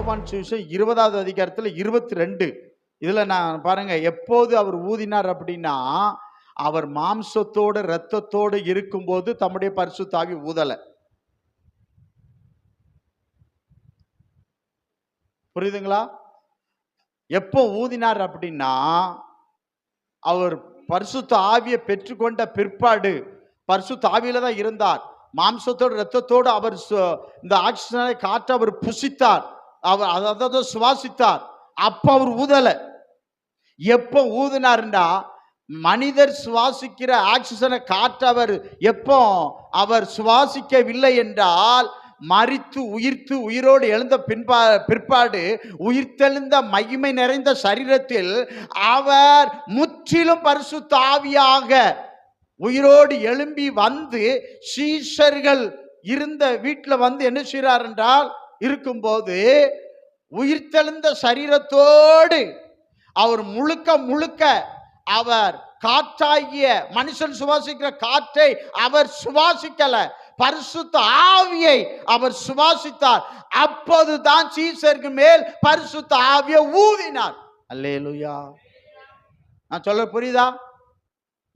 யோவான் சுவிசேஷம் 20வது அதிகாரத்துல 22 இதுல நான் பாருங்க, எப்போது அவர் ஊதினார் அப்படின்னா, அவர் மாம்சத்தோடு இரத்தத்தோடு இருக்கும்போது தம்முடைய பரிசுத்த ஆவி ஊதல. புரியுதுங்களா? எப்போ ஊதினார் அப்படின்னா, அவர் பரிசுத்த ஆவியை பெற்றுக்கொண்ட பிற்பாடு பரிசுத்த ஆவியில தான் இருந்தார். மாம்சத்தோடு இரத்தத்தோடு அவர் இந்த ஆக்சிஜனை காற்று அவர் புசித்தார், அவர் அதாவது சுவாசித்தார். அப்ப அவர் ஊதல. எப்போ ஊதினார்னா, மனிதர் சுவாசிக்கிற ஆக்சிஜனை காற்று அவர் எப்போ அவர் சுவாசிக்கவில்லை என்றால், மரித்து உயிர்த்து உயிரோடு எழுந்த பிற்பாடு உயிர்த்தெழுந்த மகிமை நிறைந்த சரீரத்தில் அவர் முற்றிலும் பரிசுத்த ஆவியாக உயிரோடு எழும்பி வந்து சீஷர்கள் இருந்த வீட்டில் வந்து என்ன செய்கிறார் என்றால், இருக்கும்போது உயிர்த்தெழுந்த சரீரத்தோடு அவர் முழுக்க அவர் காற்றாகிய மனுஷன் சுவாசிக்கிற காற்றை அவர் சுவாசிக்கல, பரிசுத்த ஆவியை அவர் சுவாசித்தார். அப்போதுதான் சீஷருக்கு மேல் பரிசுத்த ஆவியை ஊதினார். அல்லேலூயா. நான் சொல்ல புரியுதா?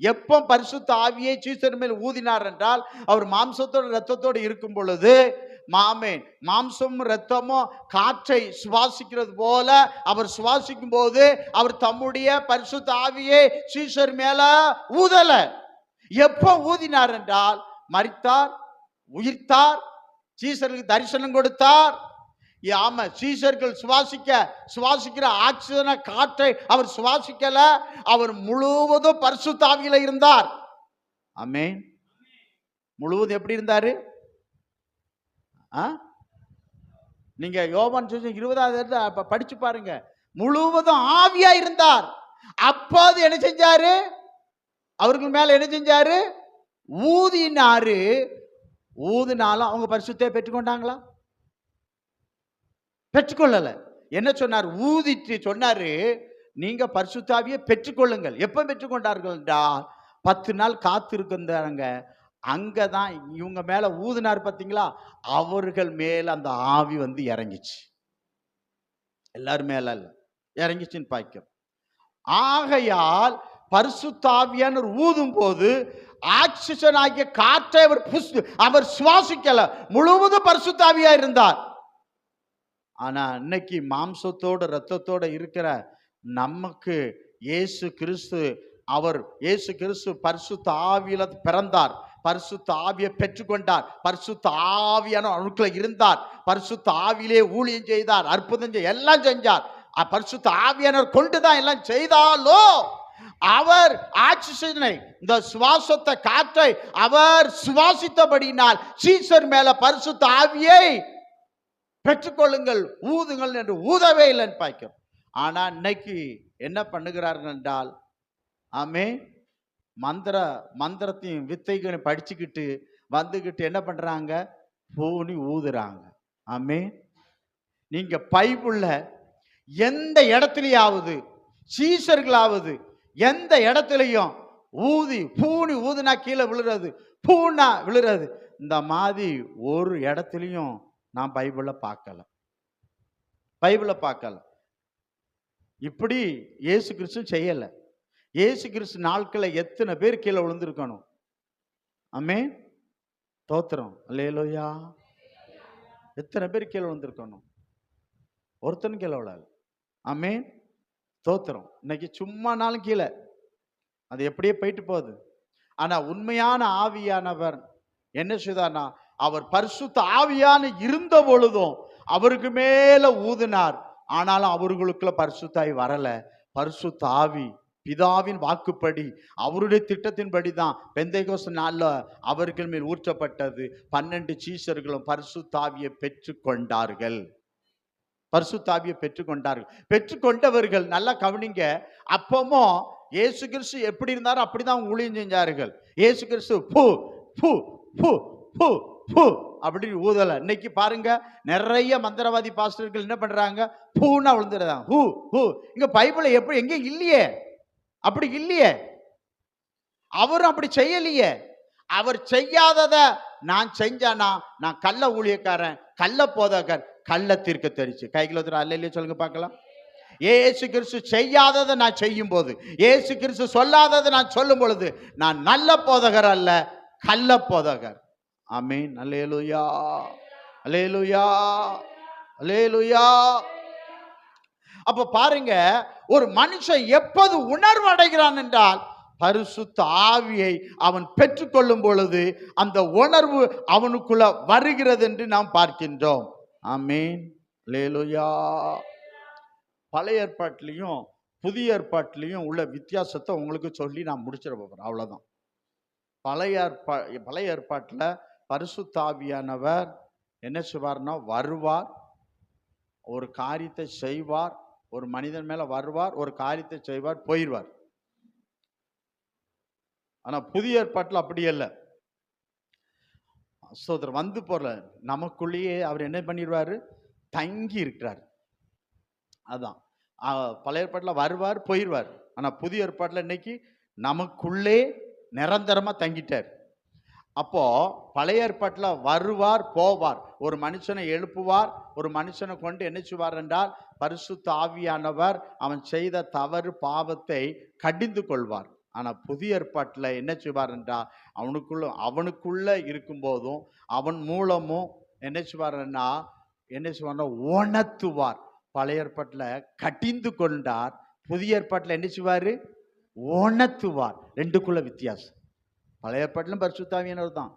எப்போ பரிசுத்த ஆவியை சீஷர் மேல் ஊதினார் என்றால், அவர் மாம்சத்தோடு இரத்தத்தோடு இருக்கும் பொழுது, மாம்சமும் இரத்தமும் காற்றை சுவாசிக்கிறது போல அவர் சுவாசிக்கும் போது அவர் தம்முடைய பரிசுத்த ஆவியை சீஷர் மேல ஊதல. எப்போ ஊதினார் என்றால், மரித்தார், உயிர்த்தார், சீஷர்களுக்கு தரிசனம் கொடுத்தார். ஆமா, சீஷர்கள் சுவாசிக்கிற ஆக்சிஜனை காற்றை அவர் சுவாசிக்கல, அவர் முழுவதும் பரிசுத்த ஆவியில இருந்தார். ஆமென். முழுவதும் எப்படி இருந்தாரு? நீங்க யோவான் 20வது படிச்சு பாருங்க. முழுவதும் ஆவியா இருந்தார். அப்போது என்ன செஞ்சாரு? அவர்கள் மேல என்ன செஞ்சாரு? ஊதினாரு. ஊதினாலும் அவங்க பரிசுத்தத்தை பெற்றுக்கொண்டாங்களா? பெற்றுக்கொள்ளல. என்ன சொன்னார்? ஊதிட்டு சொன்னாரு, நீங்க பரிசுத்த ஆவியை பெற்றுக்கொள்ளுங்கள். எப்ப பெற்றுக்கொண்டார்கள் என்றால், 10 நாள் காத்திருந்தாங்க. அங்கதான் இவங்க மேல ஊதினார் பார்த்தீங்களா, அவர்கள் மேல அந்த ஆவி வந்து இறங்கிச்சு. எல்லாரும் மேல இறங்கிச்சுன்னு பாய்க்கும். ஆகையால் பரிசுத்த ஆவியானவர் ஊதும் போது ஆக்சிஜன் ஆகிய காற்றை அவர் சுவாசிக்கல, முழுவதும் பரிசுத்த ஆவியா இருந்தார். ஆனா இன்னைக்கு மாம்சத்தோடு இரத்தத்தோடு இருக்கிற நமக்கு இயேசு கிறிஸ்து பரிசுத்த ஆவியில பிறந்தார், பரிசுத்த ஆவியை பெற்றுக்கொண்டார், பரிசுத்த ஆவியான அணுக்களை இருந்தார், பரிசுத்த ஆவியிலே ஊழியம் செய்தார், அற்புதம் எல்லாம் செஞ்சார். பரிசுத்த ஆவியானவர் கொண்டுதான் எல்லாம் செய்தாலோ, அவர் ஆக்சிஜனை இந்த சுவாசத்தை காற்றை அவர் சுவாசித்தபடினால் சீஷர் மேல பரிசுத்த ஆவியை பெற்றுக்கொள்ளுங்கள், ஊதுங்கள் என்று ஊதவே இல்லைன்னு பார்க்கிறோம். ஆனா இன்னைக்கு என்ன பண்ணுகிறார்கள் என்றால், மந்திரத்தையும் வித்தைகளையும் படிச்சுக்கிட்டு வந்துகிட்டு என்ன பண்றாங்க? பூனி ஊதுறாங்க. நீங்க பைபிள்ல எந்த இடத்துலயாவது சீஷர்களாவது எந்த இடத்துலையும் பூனி ஊதுனா கீழே விழுறது, பூனா விழுறது, இந்த மாதிரி ஒரு இடத்துலையும் நான் பைபிள பார்க்கல. இப்படி இயேசு கிறிஸ்து செய்யல. இயேசு கிறிஸ்து நாட்களை எத்தனை பேர் கீழே விழுந்திருக்கணும்? ஆமென். தோத்திரம். அல்லேலூயா. எத்தனை பேர் கீழே விழுந்திருக்கணும்? ஒருத்தனும் கீழே விழாது. ஆமென். தோத்திரம். இன்னைக்கு சும்மானாலும் கீழே, அது எப்படியே போயிட்டு போகுது. ஆனா உண்மையான ஆவியானவர் என்ன செய்தார்னா, அவர் பரிசுத்த ஆவியான இருந்த பொழுதும் அவருக்கு மேல ஊதினார். ஆனாலும் அவர்களுக்குள்ள பரிசுத்தாய் வரல. பரிசுத்த ஆவி பிதாவின் வாக்குப்படி அவருடைய திட்டத்தின்படி தான் பெந்தைகோஸ்து நாள்ல அவர்கள் மேல் ஊற்றப்பட்டது. 12 சீஷர்களும் பரிசுத்த ஆவியை பெற்றுக்கொண்டார்கள். பெற்றுக்கொண்டவர்கள் நல்லா கவனிங்க. அப்பமும் இயேசு கிறிஸ்து எப்படி இருந்தாரோ அப்படிதான் ஊழியம் செஞ்சார்கள். இயேசு கிறிஸ்து பூ பூ பூ பூ பூ அப்படி ஊதல. இன்னைக்கு பாருங்க, நிறைய மந்திரவாதி பாஸ்டர்கள் என்ன பண்றாங்க? பூனா விழுந்துடுறாங்க. ஹூ ஹூ. இங்க பைபிள் எப்படி எங்க இல்லையே, அப்படி இல்லையே. அவரும் அப்படி செய்யலையே. அவர் செய்யாதத நான் செஞ்சானா நான் கள்ள ஊழியக்காரன், கள்ள போதகர், கள்ள தீர்க்கதரிசி. கைகளை ஒருத்தர் அல்லேலூயா சொல்லுங்க பார்க்கலாம். இயேசு கிறிஸ்து செய்யாததை நான் செய்யும் போது, இயேசு கிறிஸ்து சொல்லாததை நான் சொல்லும் பொழுது, நான் நல்ல போதகர் அல்ல, கள்ள போதகர். ஆமென். அல்லேலூயா, அல்லேலூயா, அல்லேலூயா. அப்ப பாருங்க, ஒரு மனுஷன் எப்போது உணர்வு அடைகிறான் என்றால், பரிசுத்த ஆவியை அவன் பெற்றுக்கொள்ளும் பொழுது அந்த உணர்வு அவனுக்குள்ள வருகிறது என்று நாம் பார்க்கின்றோம். ஆமென். அல்லேலூயா. பழைய ஏற்பாட்டிலையும் புதிய ஏற்பாட்டிலையும் உள்ள வித்தியாசத்தை உங்களுக்கு சொல்லி நான் முடிச்சிட போகிறேன். அவ்வளவுதான். பழைய ஏற்பாட்டில் பரிசுத்த ஆவியானவர் என்ன செய்வார்னா, வருவார், ஒரு காரியத்தை செய்வார், ஒரு மனிதன் மேல வருவார், ஒரு காரியத்தை செய்வார், போயிடுவார். ஆனா புதிய ஏற்பாட்டில் அப்படி அல்ல. சோதரர் வந்து போற நமக்குள்ளேயே அவர் என்ன பண்ணிடுவாரு, தங்கி இருக்கிறார். அதான் பழைய ஏற்பாட்டில் வருவார், போயிடுவார். ஆனா புதிய ஏற்பாட்டில் இன்னைக்கு நமக்குள்ளே நிரந்தரமா தங்கிட்டார். அப்போ பழைய ஏற்பாட்டில் வருவார், போவார், ஒரு மனுஷனை எழுப்புவார், ஒரு மனுஷனை கொண்டு என்ன செய்வார் என்றால், பரிசுத்த ஆவியானவர் அவன் செய்த தவறு பாவத்தை கடிந்து கொள்வார். ஆனா புதிய ஏற்பாட்டில் என்ன செய்வார் என்றால், அவனுக்குள்ள இருக்கும் போதும் அவன் மூலமும் என்ன செய்வார்னா, என்ன செய்வார்னா உணர்த்துவார். பழைய ஏற்பாட்டில் கடிந்து கொண்டார், புதிய ஏற்பாட்டில் என்ன செய்வார், உணர்த்துவார். ரெண்டுக்குள்ள வித்தியாசம். பழைய ஏற்பாட்டிலும் பரிசுத்தாவியானவர் தான்,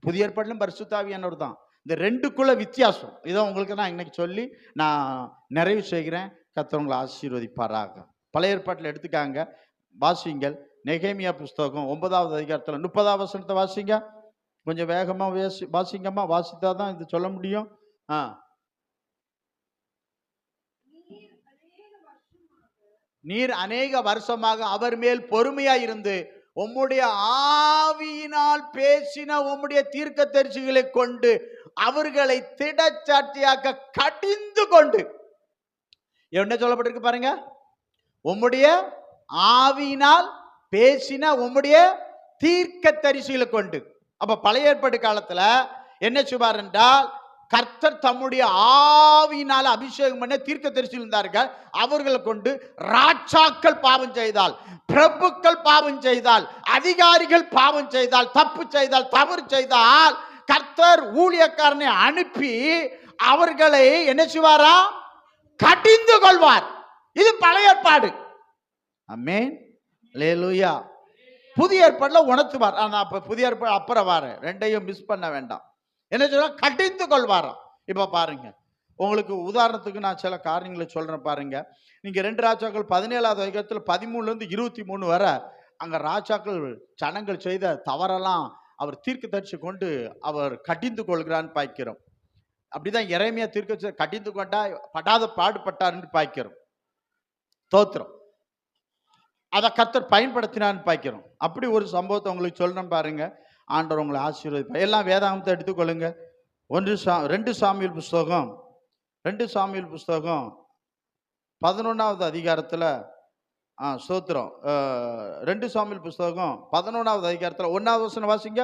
புதிய ஏற்பாட்டிலும் பரிசுத்தாவியானவர் தான். இந்த ரெண்டுக்குள்ள வித்தியாசம் இதை உங்களுக்கு நான் இன்னைக்கு சொல்லி நான் நிறைவு செய்கிறேன். கர்த்தர் உங்களை ஆசீர்வதிப்பாராக. பழைய ஏற்பாட்டில் எடுத்துக்காங்க, வாசிங்கள். நெகேமியா புஸ்தகம் 9வது அதிகாரத்தில் 30வது வசனத்தை வாசிங்க. கொஞ்சம் வேகமா வாசிங்கம்மா, வாசித்தாதான் இது சொல்ல முடியும். நீர் அநேக வருஷமாக அவர் மேல் பொறுமையா இருந்து உம்முடைய ஆவியினால் பேசின உம்முடைய தீர்க்கதரிசிகளை கொண்டு அவர்களை திடச்சாட்டியாக்க கடிந்து கொண்டு. என்ன சொல்லப்பட்டிருக்கு பாருங்க, உம்முடைய ஆவியினால் பேசின உம்முடைய தீர்க்கதரிசிகளை கொண்டு. அப்ப பழைய ஏற்பாடு காலத்துல என்ன செய்வார் என்றால், கர்த்தர் தம்முடைய ஆவியினால அபிஷேகம் பண்ண தீர்க்கதரிசி இருந்தார்கள். அவர்களை கொண்டு ராஜாக்கள் பாவம் செய்தால், பிரபுக்கள் பாவம் செய்தால், அதிகாரிகள் பாவம் செய்தால், தப்பு செய்தால், தவறு செய்தால், கர்த்தர் ஊழியக்காரனை அனுப்பி அவர்களை என்ன செய்வாரா, கடிந்து கொள்வார். இது பழைய ஏற்பாடு. ஆமென். அல்லேலூயா. புதிய ஏற்பாடுல உணர்த்துவார். ஆனா புதிய ஏற்பாடு அப்புறம் வார ரெண்டையும் மிஸ் பண்ண வேண்டாம். என்ன சொல்ல, கடிந்து கொள்வாராம். இப்ப பாருங்க, உங்களுக்கு உதாரணத்துக்கு நான் சில காரியங்களை சொல்றேன் பாருங்க. நீங்க 2 ராஜாக்கள் 17வது அதிகாரத்தில் 13லிருந்து 23 வரை அங்க ராஜாக்கள் ஜனங்கள் செய்த தவறெல்லாம் அவர் தீர்க்கதரிசி கொண்டு அவர் கடிந்து கொள்கிறான்னு பார்க்கிறோம். அப்படிதான் எரேமியா தீர்க்கதரிசி கடிந்து கொண்டா படாத பாடுபட்டார்னு பார்க்கிறோம். தோத்திரம் அதை கர்த்தர் பயன்படுத்தினான்னு பார்க்கிறோம். அப்படி ஒரு சம்பவத்தை உங்களுக்கு சொல்றேன் பாருங்க. ஆண்டவர் உங்களை ஆசீர்வதிப்பார். எல்லாம் வேதாகமத்தை எடுத்துக்கொள்ளுங்க. 2 சாமுவேல் புஸ்தகம் 11வது அதிகாரத்தில் ஸ்தோத்திரம். 2 சாமுவேல் புஸ்தகம் 11வது அதிகாரத்தில் 1வது வசனம் வாசிங்க.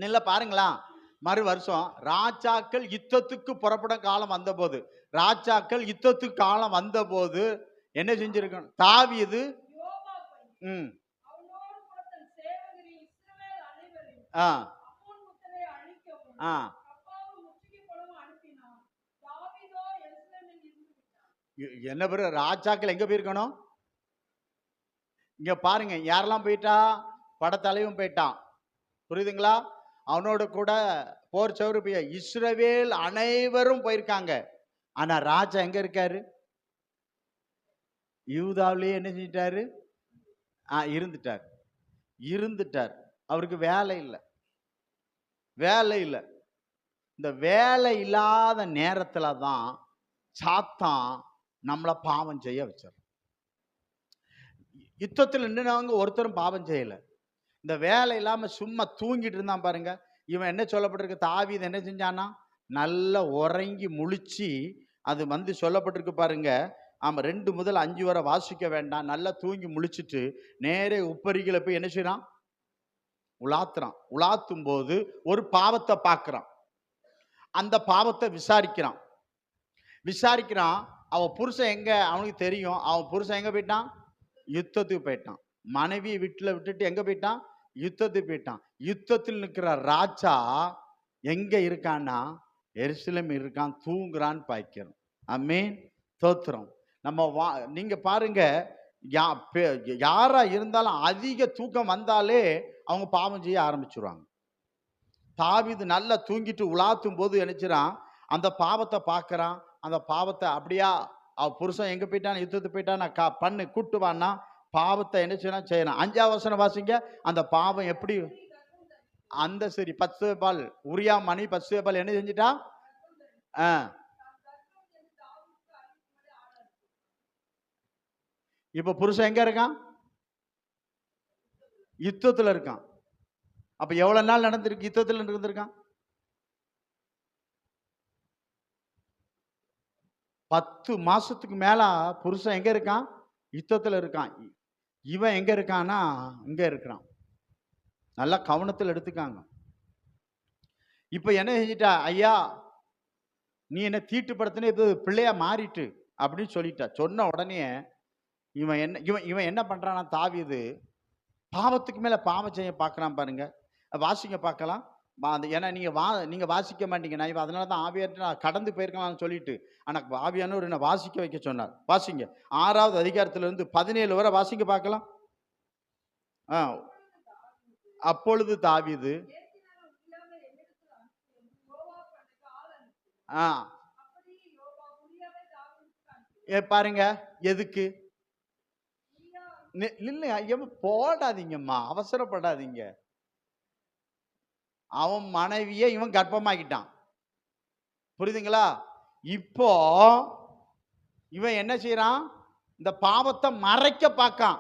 இல்ல பாருங்களா, மறு வருஷம் ராஜாக்கள் யுத்தத்துக்கு புறப்படும் காலம் வந்த போது, ராஜாக்கள் யுத்தத்துக்கு காலம் வந்த போது என்ன செஞ்சிருக்கணும், தாவீது என்ன பேரு ராஜாக்கள் எங்க போயிருக்கணும்? இங்க பாருங்க, யாரெல்லாம் போயிட்டா, படத்தலைவன் போயிட்டான், புரியுதுங்களா? அவனோட கூட போர் சவுறு போய் இஸ்ரவேல் அனைவரும் போயிருக்காங்க. ஆனா ராஜா எங்க இருக்காரு? யூதாவிலேயே என்ன செஞ்சிட்டாரு? இருந்துட்டார். அவருக்கு வேலை இல்லை. இந்த வேலை இல்லாத நேரத்துல தான் சாத்தான் நம்மளை பாவம் செய்ய வச்சார். யுத்தத்தில் நின்றுனவங்க ஒருத்தரும் பாவம் செய்யல. இந்த வேலை இல்லாம சும்மா தூங்கிட்டு இருந்தான் பாருங்க. இவன் என்ன சொல்லப்பட்டிருக்கு, தாவீது என்ன செஞ்சானா, நல்லா உறங்கி முழிச்சு, அது வந்து சொல்லப்பட்டிருக்கு பாருங்க. ஆமா 2 முதல் 5 வரை வாசிக்க வேண்டாம். நல்லா தூங்கி முழிச்சிட்டு நேரே உப்பரிகளை போய் என்ன செய்யறான்? உலாத்துறான். உலாத்தும் போது ஒரு பாவத்தை பார்க்கிறான். அந்த பாவத்தை விசாரிக்கிறான். அவன் புருஷன் எங்க? அவனுக்கு தெரியும். அவன் புருஷன் எங்க போயிட்டான்? யுத்தத்துக்கு போயிட்டான். மனைவி வீட்டுல விட்டுட்டு எங்க போயிட்டான்? யுத்தத்துக்கு போயிட்டான். யுத்தத்தில் நிற்கிற ராஜா எங்க இருக்கான்னா எருசலேம் இருக்கான், தூங்குறான்னு பாய்க்கிறோம். ஆமென், தோத்திரம். நம்ம நீங்க பாருங்க, யாரா இருந்தாலும் அதிக தூக்கம் வந்தாலே அவங்க பாவம் செய்ய ஆரம்பிச்சுருவாங்க. தாவீது நல்லா தூங்கிட்டு உலாத்தும் போது நினைச்சிடான், அந்த பாவத்தை பார்க்கறான். அந்த பாவத்தை அப்படியா அவ புருஷன் எங்க போயிட்டான்? யுத்தத்துக்கு போயிட்டான், நான் பண்ணு கூட்டுவான்னா பாவத்தை என்ன செய்யணும். 5ஆம் வசனம் வாசிங்க. அந்த பாவம் எப்படி? அந்த சரி பத்சேபாள், உரியா மணி பத்சேபாள் என்ன செஞ்சிட்டா? இப்ப புருஷன் எங்க இருக்கான்? யுத்தத்துல இருக்கான். அப்ப எவ்வளவு நாள் நடந்திருக்கு? யுத்தத்துல இருந்திருக்கான் 10 மாசத்துக்கு மேல. புருஷன் எங்க இருக்கான்? யுத்தத்துல இருக்கான். இவன் எங்க இருக்கான்னா இங்க இருக்கிறான். நல்லா கவனத்தில் எடுத்துக்காங்க. இப்ப என்ன செஞ்சிட்டா? ஐயா நீ என்ன தீட்டுப்படுத்தின, இது பிள்ளையா மாறிட்டு அப்படின்னு சொல்லிட்டா. சொன்ன உடனே இவன் என்ன பண்றானா? தாவீது பாவத்துக்கு மேல பாவம் செய்ய பார்க்கறான் பாருங்க. வாசிங்க பார்க்கலாம். ஏன்னா நீங்க வாசிக்க மாட்டீங்க. நான் அதனாலதான் ஆவியார் நான் கடந்து போயிருக்கலாம்னு சொல்லிட்டு, ஆனா ஆவியானவர் என்ன வாசிக்க வைக்க சொன்னார். வாசிங்க 6வது அதிகாரத்துல இருந்து 17 வரை வாசிங்க பார்க்கலாம். அப்பொழுது தாவீது பாருங்க எதுக்கு இல்ல போடாதீங்கம்மா, அவசரப்படாதீங்க. அவன் மனைவியை இவன் கர்ப்பமாக்கிட்டான். புரியுதுங்களா? இப்போ இவன் என்ன செய்யறான்? இந்த பாவத்தை மறைக்க பார்க்கான்.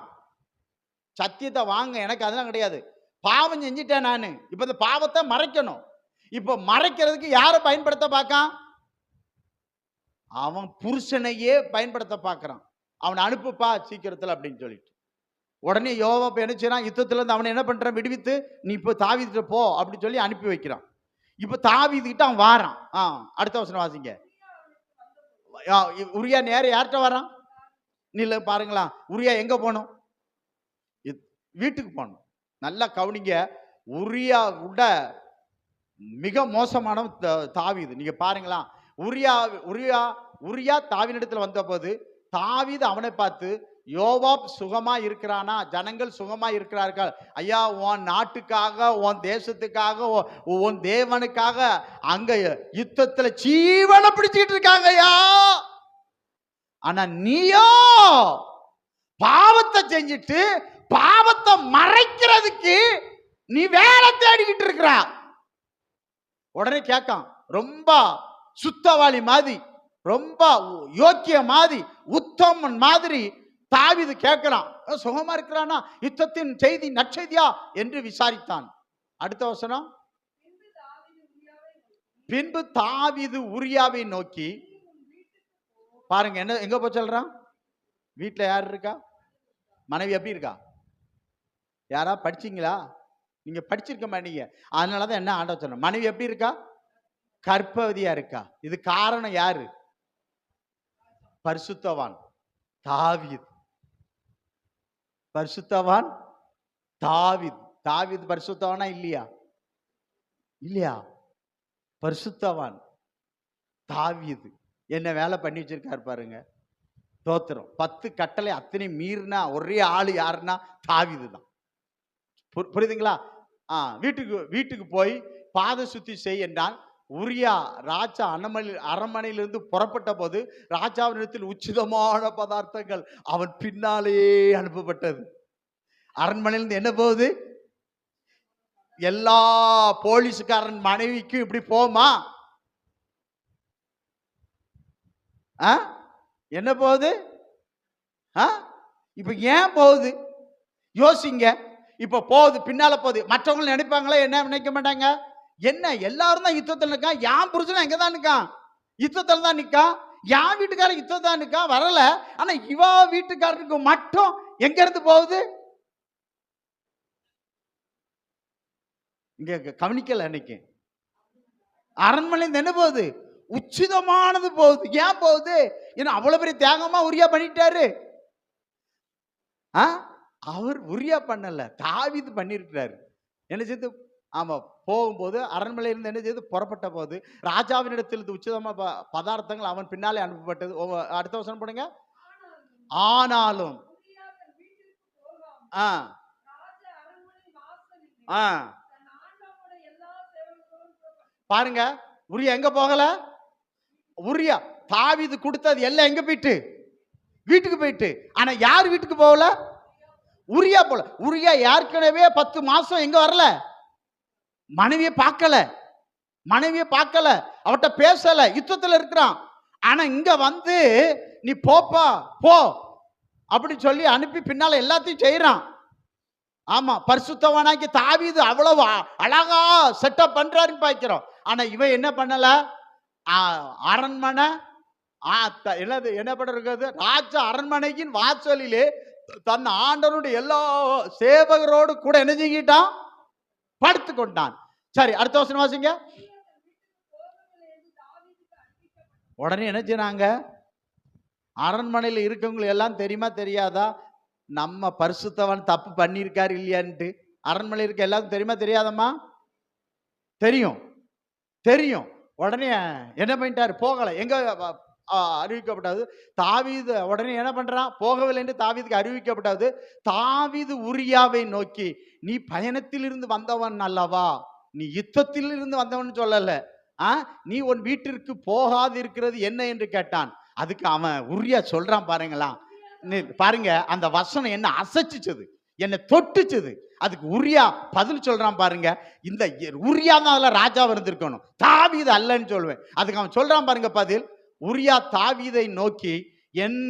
சத்தியத்தை வாங்க, எனக்கு அதெல்லாம் கிடையாது, பாவம் செஞ்சிட்டேன் நானு, இப்ப இந்த பாவத்தை மறைக்கணும். இப்ப மறைக்கிறதுக்கு யாரை பயன்படுத்த பார்க்கான்? அவன் புருஷனையே பயன்படுத்த பார்க்கறான். அவனை அனுப்புப்பா சீக்கிரத்தில் அப்படின்னு சொல்லிட்டு. உடனே யோவாப் என்ன செய்யறான்? யுத்தத்துல இருந்து அவனை என்ன பண்றான்? விடுவித்து நீ இப்போ தாவீதுகிட்ட போ அப்படின்னு சொல்லி அனுப்பி வைக்கிறான். இப்ப தாவீதுகிட்ட அவன் வாரான். அடுத்த வசனம் வாசிங்க. உரியா நேர யார்கிட்ட வரான்? நீல பாருங்களா, உரியா எங்க போகணும்? வீட்டுக்கு போகணும். நல்லா கவனிங்க. உரியா விட மிக மோசமான தாவீது. நீங்க பாருங்களா, உரியா தாவீதிடத்துல வந்த போது தாவீது அவனை பார்த்து, யோவாப் சுகமா இருக்கிறானா? ஜனங்கள் சுகமா இருக்கிறார்கள் ஐயா, உன் நாட்டுக்காக, உன் தேசத்துக்காக, உன் தேவனுக்காக அங்க யுத்தத்துல ஜீவனை பிடிச்சிட்டு இருக்காங்க ஐயா. ஆனா நீயோ பாவத்தை செஞ்சிட்டு பாவத்தை மறைக்கிறதுக்கு நீ வேலை தேடிக்கிட்டு இருக்கிற. உடனே கேட்கான். ரொம்ப சுத்தவாளி மாதிரி, ரொம்ப யோக்கிய மாதிரி, உத்தமன் மாதிரி தாவீது கேட்கிறான். சுகமா இருக்கிறானா? யுத்தத்தின் செய்தி நற்செய்தியா என்று விசாரித்தான். அடுத்த வசனம். பின்பு தாவீது உரியாவை நோக்கி, பாருங்க என்ன எங்க போய் சொல்றான்? வீட்டுல யார் இருக்கா? மனைவி எப்படி இருக்கா? யாரா படிச்சீங்களா? நீங்க படிச்சிருக்க மாட்டீங்க. அதனாலதான் என்ன ஆண்டவர் சொன்ன, மனைவி எப்படி இருக்கா? கர்ப்பவதியா இருக்கா. இது காரணம் யாரு? பரிசுத்தவான் தாவீது. பரிசுத்தவான் தாவீது. தாவீது பரிசுத்தவானா இல்லையா? இல்லையா? பரிசுத்தவான் தாவீது என்ன வேலை பண்ணி வச்சிருக்காரு பாருங்க. தோத்திரம். 10 கட்டளை அத்தனை மீறினா ஒரே ஆளு யாருன்னா தாவீது தான். புரியுதுங்களா? வீட்டுக்கு போய் பாத சுத்தி செய் என்றால், உரியா ராஜா அரண்மனையிலிருந்து புறப்பட்ட போது ராஜாவினிடத்தில் உச்சிதமான பதார்த்தங்கள் அவன் பின்னாலே அனுப்பப்பட்டது. அரண்மனையிலிருந்து என்ன போகுது? எல்லா போலீஸ்காரன் மனைவிக்கும் இப்படி போமா? என்ன போகுது? இப்ப ஏன் போகுது யோசிங்க. இப்ப போகுது, பின்னால போகுது. மற்றவங்க நினைப்பாங்களா? என்ன நினைக்க மாட்டாங்க? என்ன எல்லாரும் தான் யுத்தத்தில் நிற்கான், யான் புருஷன் எங்கதான் நிற்கான்? யுத்தத்தில் தான் நிற்கான். என் வீட்டுக்காரன் யுத்தம் இருக்கா வரல, ஆனா இவ வீட்டுக்காரனுக்கு மட்டும் எங்க இருந்து போகுது? இங்க கவனிக்கல. அன்னைக்கு அரண்மனை என்ன போகுது? உச்சிதமானது போகுது. ஏன் போகுது? ஏன்னா அவ்வளவு பெரிய தியாகமா உரியா பண்ணிட்டாரு. அவர் உரியா பண்ணல, தாவீது பண்ணிருக்கிறாரு. என்ன செய்து? ஆமா, போகும்போது அரண்மனையில இருந்து என்ன செய்து? புறப்பட்ட போது ராஜாவினிடத்தில் உச்சிதமா பதார்த்தங்கள் அவன் பின்னாலே அனுப்பப்பட்டது. அடுத்த வசனம் போடுங்க. ஆனாலும் பாருங்க, உரியா எங்க போகல? உரியா தாவீது கொடுத்தது எல்லாம் எங்க போயிட்டு? வீட்டுக்கு போயிட்டு. ஆனா யார் வீட்டுக்கு போகல? உரியா போல. உரியா ஏற்கனவே 10 மாசம் எங்க வரல, மனைவியை பார்க்கல, மனைவியை பார்க்கல, அவட்ட பேசல, யுத்தத்துல இருக்கிறான். ஆனா இங்க வந்து நீ போப்பா போ அப்படி சொல்லி அனுப்பி பின்னால எல்லாத்தையும் செய்யறான். ஆமா, பரிசுத்தவானாக்கி தாவீது அவ்வளவு அழகா செட்டப் பண்றாருன்னு பாக்கிறோம். ஆனா இவன் என்ன பண்ணல? அரண்மனை என்ன பண்றது? ராஜ அரண்மனையின் வாசலிலே தன் ஆண்டவனுடைய எல்லா சேவகரோடு கூட என்ன செஞ்சிட்டான்? படுத்து கொண்டான். சரி, அடுத்த வசனம் வாசிங்க. உடனே என்ன செய்றாங்க? அரண்மனையில் இருக்கவங்க எல்லாம் தெரியுமா தெரியாதா நம்ம பரிசுத்தவன் தப்பு பண்ணியிருக்காரு இல்லையான்ட்டு? அரண்மனையில் இருக்க எல்லாருக்கும் தெரியுமா தெரியாதம்மா? தெரியும், தெரியும். உடனே என்ன பண்ணிட்டாரு? போகல. எங்க அறிவிக்கப்பட்டது? தாவீது உடனே என்ன பண்றான்? போகவில்லை என்று தாவீதுக்கு அறிவிக்கப்பட்டது. தாவீது உரியாவை நோக்கி, நீ பயணத்தில் இருந்து வந்தவன் அல்லவா, நீ யுத்தத்தில் இருந்து வந்தவன் சொல்லல, நீ உன் வீட்டிற்கு போகாது இருக்கிறது என்ன என்று கேட்டான். அதுக்கு அவன் உரியா சொல்றான் பாருங்களா, பாருங்க அந்த வசனம் என்ன அசைச்சுது, என்ன தொட்டுச்சுது. அதுக்கு உரியா பதில் சொல்றான் பாருங்க. இந்த உரியா தான் அதுல ராஜா இருந்திருக்கணும், தாவீது அல்லன்னு சொல்லுவேன். அதுக்கு அவன் சொல்றான் பாருங்க பதில். உரியா தாவீதை நோக்கி, என்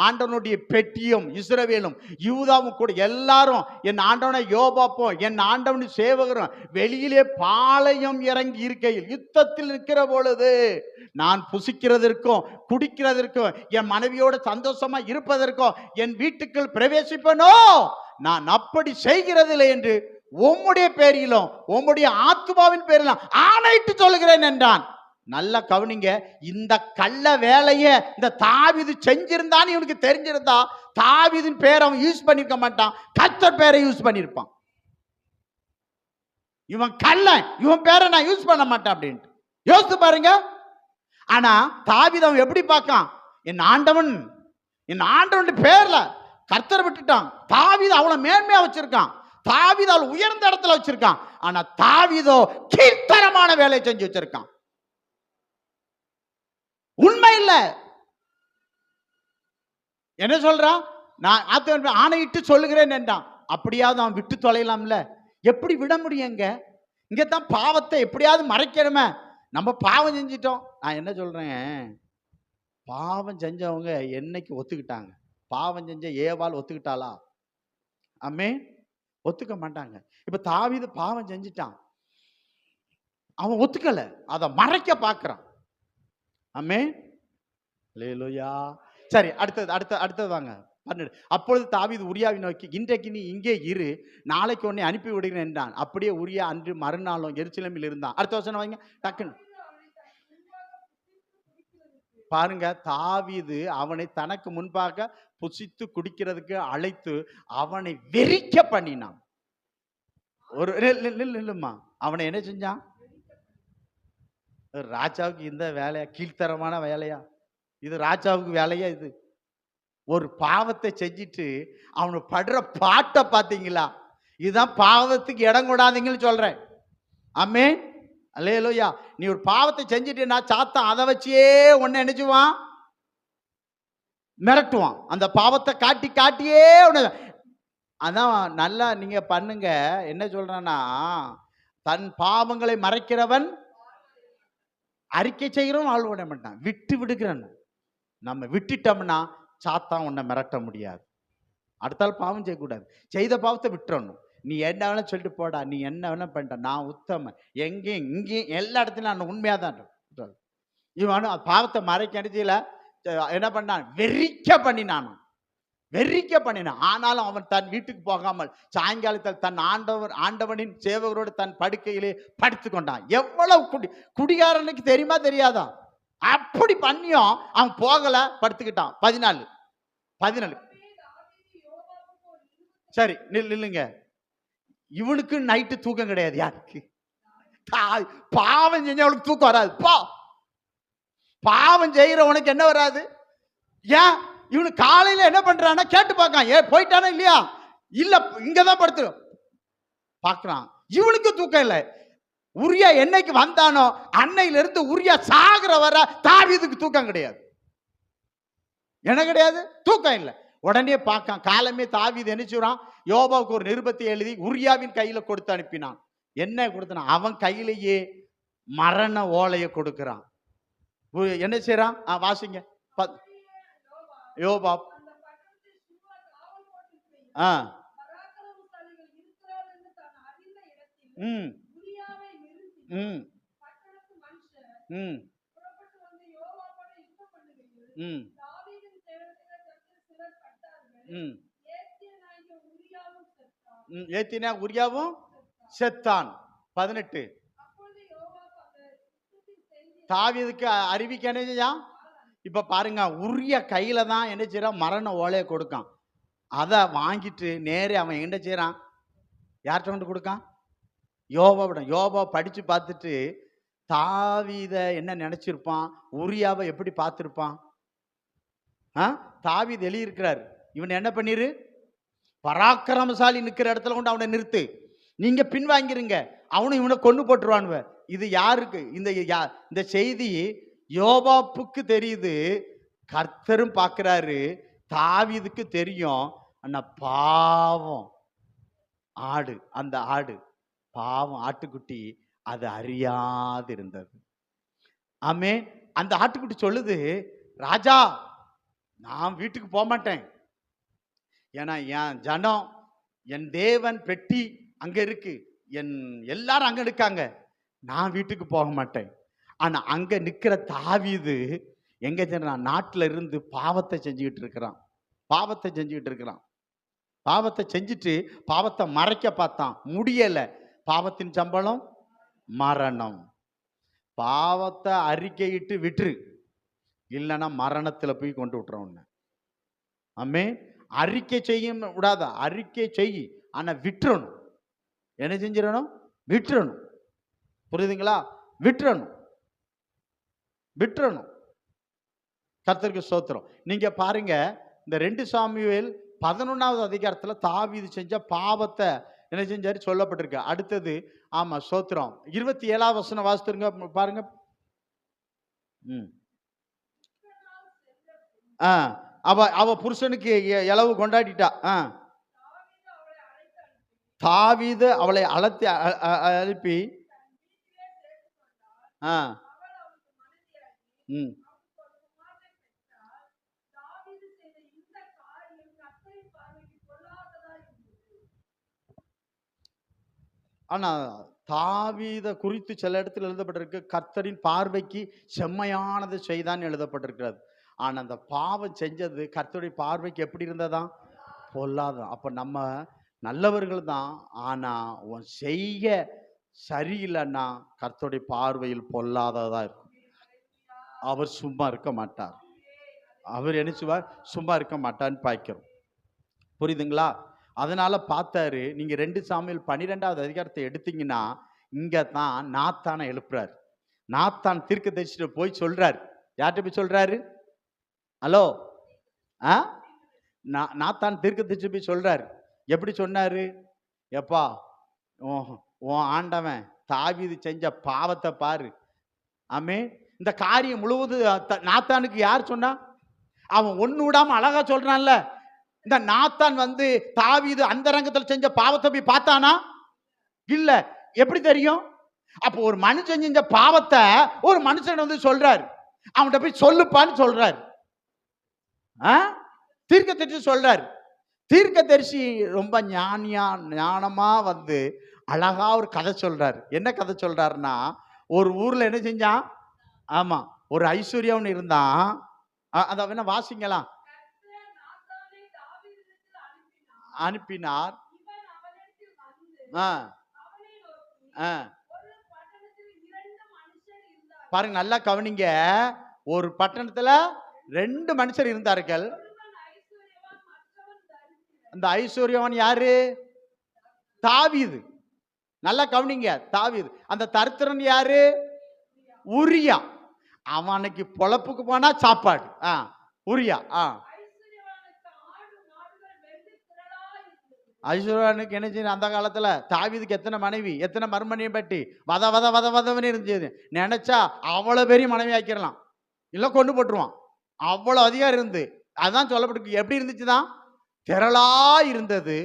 ஆண்டவனுடைய பெட்டியும் இஸ்ரவேலும் யூதாவும் கூட எல்லாரும் என் ஆண்டவனை யோபாப்பும் என் ஆண்டவனுடைய சேவகரும் வெளியிலே பாளையம் இறங்கி இருக்கையில் யுத்தத்தில் நிற்கிற பொழுது நான் புசிக்கிறதற்கும் குடிக்கிறதற்கும் என் மனைவியோட சந்தோஷமா இருப்பதற்கும் என் வீட்டுக்குள் பிரவேசிப்பனோ, நான் அப்படி செய்கிறதில்லை என்று உம்முடைய பேரிலும் உம்முடைய ஆத்துமாவின் பேரிலும் ஆணையிட்டு சொல்லுகிறேன் என்றான். நல்லா கவனிங்க, இந்த கள்ள வேலைய இந்த தாவீது செஞ்சிருந்தான்னு இவனுக்கு தெரிஞ்சிருந்தா தாவீதின் பேரை அவன் யூஸ் பண்ணிருக்க மாட்டான், கர்த்தர் பேரை யூஸ் பண்ணிருப்பான். இவன் கள்ளன், இவன் பேரை நான் யூஸ் பண்ண மாட்டேன் அப்படின்ட்டு யோசித்து பாருங்க. ஆனா தாவீது அவன் எப்படி பார்க்கான்? என் ஆண்டவன் பேர்ல கர்த்தரை விட்டுட்டான். தாவீது அவ்வளவு மேன்மையா வச்சிருக்கான், தாவீது அவள் உயர்ந்த இடத்துல வச்சிருக்கான். ஆனா தாவீதோ கீழ்த்தரமான வேலையை செஞ்சு வச்சிருக்கான். உண்மை இல்ல. என்ன சொல்றான்? நான் ஆணையிட்டு சொல்லுகிறேன் என்றான். அப்படியாவது அவன் விட்டு தொலைலாம்ல? எப்படி விட முடியுங்க? இங்கதான் பாவத்தை எப்படியாவது மறைக்கணுமே. நம்ம பாவம் செஞ்சிட்டோம். நான் என்ன சொல்றேன், பாவம் செஞ்சவங்க என்னைக்கு ஒத்துக்கிட்டாங்க? பாவம் செஞ்ச ஏவாள் ஒத்துக்கிட்டாளா? அம்மே ஒத்துக்க மாட்டாங்க. இப்ப தாவீது பாவம் செஞ்சிட்டான், அவன் ஒத்துக்கல, அதை மறைக்க பார்க்கிறான். அம்மே அல்லேலூயா. சரி, அடுத்தது வாங்க. அப்பொழுது தாவீது உரியாவை நோக்கி, இன்றைக்கு நீ இங்கே இரு, நாளைக்கு உன்னை அனுப்பி விடுகிறேன் என்றான். அப்படியே உரியா அன்று மறுநாளும் எருசலேமில் இருந்தான். அடுத்த வசனம் வாங்க டக்குன்னு பாருங்க. தாவீது அவனை தனக்கு முன்பாக புசித்து குடிக்கிறதுக்கு அழைத்து அவனை வெறிக்க பண்ணினான். ஒரு இல்லம்மா, அவனை என்ன செஞ்சான்? ராஜாவுக்கு இந்த வேலையா? கீழ்த்தரமான வேலையா இது? ராஜாவுக்கு வேலையா இது? ஒரு பாவத்தை செஞ்சிட்டு அவனு படுற பாட்டை பார்த்தீங்களா? இதுதான் பாவத்துக்கு இடம் கூடாதீங்கன்னு சொல்றேன். ஆமே அல்லேலூயா. நீ ஒரு பாவத்தை செஞ்சிட்டேன்னா சாத்தான் அதை வச்சே உன்னை நினைச்சுவான், மிரட்டுவான். அந்த பாவத்தை காட்டி காட்டியே உன்னை. அதான் நல்லா நீங்க பண்ணுங்க. என்ன சொல்றான்னா, தன் பாவங்களை மறைக்கிறவன் அறிக்கை செய்கிறவன் ஆள் விட மாட்டான், விட்டு விடுகிறான். நம்ம விட்டுட்டோம்னா சாத்தான் உன்னை மிரட்ட முடியாது. அடுத்தால் பாவம் செய்யக்கூடாது, செய்த பாவத்தை விட்டுறணும். நீ என்ன வேணா சொல்லிட்டு போடா, நீ என்ன வேணா பண்ணிட்ட, நான் உத்தம, எங்கேயும் இங்கேயும் எல்லா இடத்துலையும் நான் உண்மையாக தான். இவன் பாவத்தை மறைக்க அடிச்சில என்ன பண்ணான், வெறிக்க பண்ணினான். ஆனாலும் அவன் தன் வீட்டுக்கு போகாமல் சாயங்காலத்தில் தன் ஆண்டவனின் சேவகரோடு தன் படுக்கையிலே படுத்து கொண்டான். எவ்வளவு குடிகாரனுக்கு தெரியுமா தெரியாதா? அப்படி பண்ணியும் அவன் போகல, படுத்துக்கிட்டான். 14 சரி நில்லுங்க. இவனுக்கு நைட்டு தூக்கம் கிடையாது. யாருக்கு? பாவம் செஞ்சவனுக்கு தூக்கம் வராது. பாவம் செய்யறவனுக்கு என்ன வராது? ஏன் இவனு காலையில என்ன பண்றான்னா கேட்டு பார்க்கான், போயிட்டானா இல்லையா, இல்ல இங்கதான் படுத்து பார்க்கறான். இவனுக்கு தூக்கம் இல்லை. உரியா என்னைக்கு வந்தானோ அன்னையில இருந்து உரியா சாகுற வர தாவீதுக்கு தூக்கம் கிடையாது. என்ன கிடையாது? தூக்கம் இல்லை. உடனே பார்க்கான். காலமே தாவீது என்ன செய்றான், யோபாவுக்கு ஒரு நிருபத்தை எழுதி உரியாவின் கையில கொடுத்து அனுப்பினான். என்ன கொடுத்தான்? அவன் கையிலேயே மரண ஓலையை கொடுக்கிறான். என்ன செய்யறான்? வாசிங்க. யோபாப் ஏத்தினா உரியாவும் செத்தான். 18 தாவீதுக்கு அறிவிக்க. இப்ப பாருங்க, உரிய கையில தான் என்ன செய்யறான், மரண ஓலையை கொடுக்கான். அதை வாங்கிட்டு நேரே அவன் என்ன செய்யறான், யார்கிட்ட கொண்டு கொடுக்கான்? யோபாவிடம். யோபா படிச்சு பார்த்துட்டு தாவீத என்ன நினைச்சிருப்பான், உரியாவை எப்படி பார்த்திருப்பான்? தாவீது எழுதியிருக்கிறார், இவன் என்ன பண்ணிரு, பராக்கிரமசாலி நிற்கிற இடத்துல கொண்டு அவனை நிறுத்து, நீங்க பின்வாங்கிருங்க, அவனும் இவனை கொண்டு போட்டுருவானுவ. இது யாருக்கு? இந்த செய்தி யோபாப்புக்கு தெரியுது, கர்த்தரும் பார்க்கிறாரு, தாவீதுக்கு தெரியும். ஆனா பாவம் ஆடு, அந்த ஆடு பாவம் ஆட்டுக்குட்டி அது அறியாது இருந்தது. ஆமே. அந்த ஆட்டுக்குட்டி சொல்லுது, ராஜா நான் வீட்டுக்கு போக மாட்டேன், ஏன்னா என் ஜனம், என் தேவன் பெட்டி அங்க இருக்கு, என் எல்லாரும் அங்க இருக்காங்க, நான் வீட்டுக்கு போக மாட்டேன். ஆனா அங்க நிக்கிற தாவீது எங்க சொல்றான், நாட்டுல இருந்து பாவத்தை செஞ்சுக்கிட்டு இருக்கிறான். பாவத்தை செஞ்சுட்டு பாவத்தை மறைக்க பார்த்தான், முடியல. பாவத்தின் சம்பளம் மரணம். பாவத்தை அறிக்கையிட்டு விட்டுரு, இல்லைன்னா மரணத்துல போய் கொண்டு விட்டுறோம். ஆமே. அறிக்கை செய்யும் விடாத, அறிக்கை செய், ஆனா விட்டுறணும். என்ன செஞ்சிடணும்? விட்டுறணும். புரியுதுங்களா? விட்டுறணும். கர்த்தருக்கு ஸ்தோத்திரம். நீங்க பாருங்க, இந்த 2 சாமுவேல் 11வது அதிகாரத்துல தாவீது செஞ்ச பாவத்தை என்ன செஞ்சாரு சொல்லப்பட்டிருக்கு. அடுத்தது ஆமா ஸ்தோத்திரம் 27வது வசனம் வாசித்துருங்க பாருங்க. அவ புருஷனுக்கு இளவு கொண்டாடிட்டா. தாவீது அவளை அழுப்பி ஆனா தாவீத குறித்து சில இடத்துல எழுதப்பட்டிருக்கு, கர்த்தரின் பார்வைக்கு செம்மையானது செய்தான் எழுதப்பட்டிருக்கிறது. ஆனா அந்த பாவம் செஞ்சது கர்த்தருடைய பார்வைக்கு எப்படி இருந்ததா? பொல்லாதான். அப்ப நம்ம நல்லவர்கள் தான், ஆனா உன் செய்ய சரியில்லைன்னா கர்த்தருடைய பார்வையில் பொல்லாததா இருக்கும். அவர் சும்மா இருக்க மாட்டார். அவர் என்ன செய்வார்? சும்மா இருக்க மாட்டான்னு பார்க்கிறோம். புரியுதுங்களா? அதனால பார்த்தாரு. நீங்க 2 சாமுவேல் 12வது அதிகாரத்தை எடுத்தீங்கன்னா இங்க தான் நாத்தானை எழுப்புறாரு. நாத்தான் தீர்க்கதரிசிட்ட போய் சொல்றாரு. யார்கிட்ட போய் சொல்றாரு? ஹலோ, நாத்தான் தீர்க்கதரிசி போய் சொல்றாரு. எப்படி சொன்னாரு? எப்பா, உன் ஆண்டவன் தாவீது செஞ்ச பாவத்தை பாரு. ஆமே. இந்த காரியம் முழுவதும் நாத்தானுக்கு யார் சொன்னா? அவன் ஒண்ணு விடாம அழகா சொல்றான்ல. இந்த நாத்தான் தாவீது அந்த ரங்கத்தில் செஞ்ச பாவத்தை போய் பார்த்தானா? இல்ல. எப்படி தெரியும்? அப்போ ஒரு மனுஷன் செஞ்ச பாவத்தை ஒரு மனுஷன் சொல்றாரு, அவன்கிட்ட போய் சொல்லுப்பான்னு சொல்றாரு. தீர்க்கதரிசி சொல்றாரு. தீர்க்கதரிசி ரொம்ப ஞானமா அழகா ஒரு கதை சொல்றாரு. என்ன கதை சொல்றாருன்னா, ஒரு ஊர்ல என்ன செஞ்சான்? ஆமா, ஒரு ஐஸ்வர்யவன் இருந்தான். அதை வேணா வாசிங்களாம். அனுப்பினார். பாருங்க, நல்லா கவனிங்க. ஒரு பட்டணத்துல 2 மனுஷர் இருந்தார்கள். அந்த ஐஸ்வர்யவான் யாரு? தாவீது. நல்லா கவனிங்க, தாவீது. அந்த தரித்திரன் யாரு? உரியா. அவனுக்கு பொழப்புக்கு போனா சாப்பாடு. உரியா. ஐஸ்வர்யானுக்கு என்ன செய்ய? அந்த காலத்துல தாவீதுக்கு எத்தனை மனைவி, எத்தனை மறுமனையை பற்றி வத வத வத வதவனே இருந்துச்சு. நினைச்சா அவ்வளவு பெரிய மனைவி ஆக்கிடலாம், இல்ல கொண்டு போட்டுருவான். அவ்வளவு அதிகாரம் இருந்து. அதான் சொல்லப்பட்டு எப்படி இருந்துச்சுதான்? திரளா இருந்தது,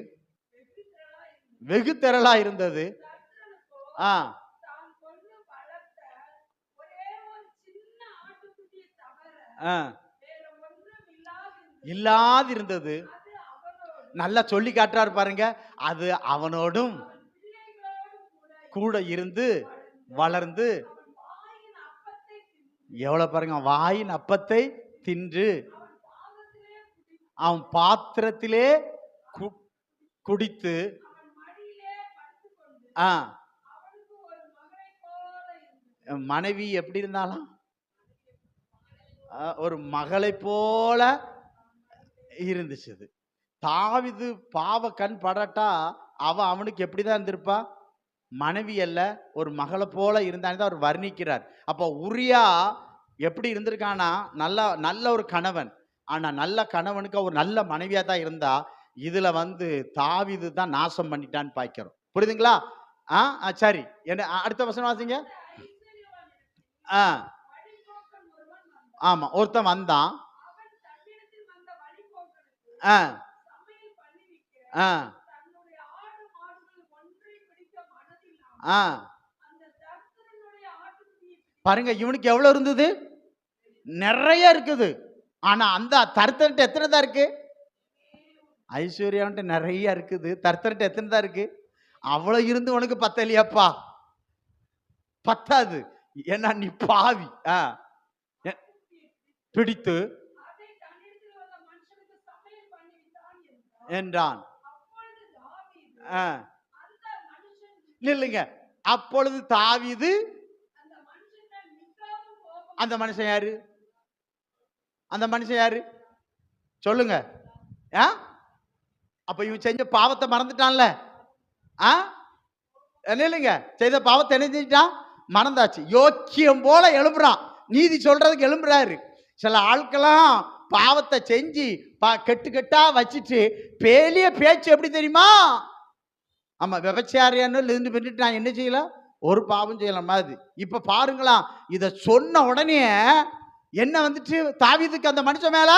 வெகு திரளா இருந்தது. இல்லாதிருந்தது. நல்லா சொல்லி காட்டுறாரு பாருங்க. அது அவனோடும் கூட இருந்து வளர்ந்து எவ்வளவு பாருங்க, வாயின் அப்பத்தை தின்று அவன் பாத்திரத்திலே குடித்து மனைவி எப்படி இருந்தாலும் ஒரு மகளை போல இருந்துச்சு. தாவீது பாவ கண் படட்டா அவனுக்கு எப்படிதான் இருந்திருப்பா? மனைவி அல்ல, ஒரு மகளை போல இருந்தான்னு அவர் வர்ணிக்கிறார். அப்போ உரியா எப்படி இருந்திருக்கானா? நல்ல ஒரு கணவன். ஆனா நல்ல கணவனுக்கு ஒரு நல்ல மனைவியா தான் இருந்தா. இதுல தாவீது தான் நாசம் பண்ணிட்டான்னு பாய்க்கிறோம். புரியுதுங்களா? சரி, என்ன அடுத்த வசனம் வாசிங்க. ஆமா, ஒருத்தன் வந்தான். பாருங்க, இவனுக்கு எவ்வளவு இருந்தது? நிறைய இருக்குது. ஆனா அந்த தர்த்தன்ட்ட எத்தனை தான் இருக்கு? ஐஸ்வர்யான்ட்டு நிறைய இருக்குது, தர்த்தன்ட்ட எத்தனை தான் இருக்கு? அவ்வளவு இருந்து உனக்கு பத்தலையாப்பா? பத்தாது. ஏன்னா நீ பாவி. பிடித்து என்றான். நில்லுங்க. அப்பொழுது தாவீது, அந்த மனுஷன் யாரு? அந்த மனுஷன் யாரு சொல்லுங்க. அப்ப இவன் செஞ்ச பாவத்தை மறந்துட்டான்ல. இல்லைங்க, செய்த பாவத்தை என்ன செஞ்சிட்டான்? மறந்தாச்சு. யோக்கியம் போல எழுப்புறான், நீதி சொல்றதுக்கு எழும்புறாரு. சில ஆட்களாம் பாவத்தை செஞ்சு கெட்டு கெட்டா வச்சுட்டு பெரிய பேச்சு எப்படி தெரியுமா? ஆமா, விபச்சாரியான்னு இருந்து பண்ணிட்டு நான் என்ன செய்யலாம்? ஒரு பாவம் செய்யலாம் மாதிரி. இப்ப பாருங்களா, இத சொன்ன உடனே என்ன வந்துட்டு தாவீதுக்கு அந்த மனுஷன் மேல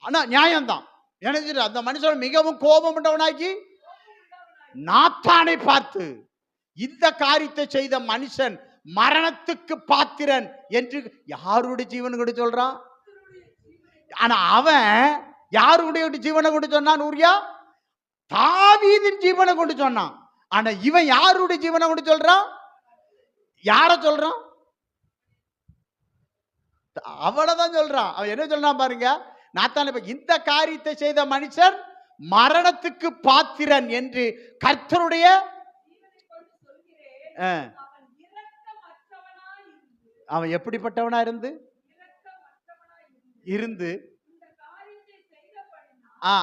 ஆனா நியாயம்தான். எனக்கு அந்த மனுஷன் மிகவும் கோபம் உண்டவனாக்கி நாத்தானை பார்த்து, இந்த காரியத்தை செய்த மனுஷன் மரணத்துக்கு பாத்திரன் என்று யாருடைய ஜீவனை கூட சொல்றான். ஆனா அவன் யாருடைய ஜீவனை கொண்டு சொன்னான்? உரியா தாவீதின் ஜீவனை கொண்டு சொன்னான். ஆனா இவன் யாருடைய ஜீவனை கொண்டு சொல்றான்? யார சொல்றான்? அவளதான் சொல்றான். அவன் என்ன சொல்றான் பாருங்க. நாத்தான இந்த காரியத்தை செய்த மனுஷன் மரணத்துக்கு பாத்திரன் என்று கர்த்தருடைய அவன் எப்படிப்பட்டவனா இருந்து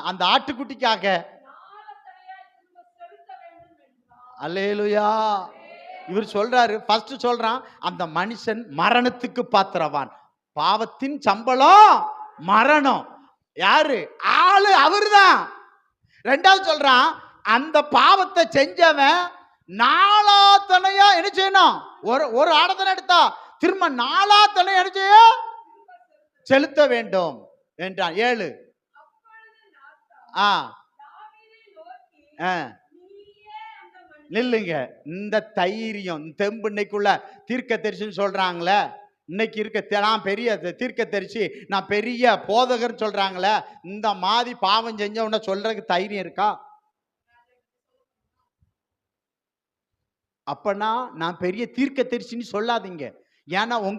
அந்த ஆட்டுக்குட்டிக்காக அல்லேலூயா. இவர் சொல்றாரு, ஃபர்ஸ்ட் சொல்றான், அந்த மனுஷன் மரணத்துக்கு பாத்திரவான். பாவத்தின் சம்பளம் மரணம். யாரு? ஆளு அவர்தான். ரெண்டாவது சொல்றான், அந்த பாவத்தை செஞ்சவன் நாலாத்தனையா என்ன செய்யணும்? ஒரு ஆடத்தனை எடுத்தா திரும்ப நாலாத்தனை என்ன செய்ய செலுத்த வேண்டும் என்றான். 7 நில்லுங்க. இந்த தைரியம் தெம்பு இன்னைக்குள்ள தீர்க்க தரிசின்னு சொல்றாங்களே, இன்னைக்கு இருக்க நான் பெரிய தீர்க்க தரிசி, நான் பெரிய போதகர் சொல்றாங்களே, இந்த மாதிரி பாவம் செஞ்ச உன்ன சொல்றதுக்கு தைரியம் இருக்கா? அப்பனா நான் பெரிய தீர்க்க தரிசின்னு சொல்லாதீங்க. ஏன்னா உன்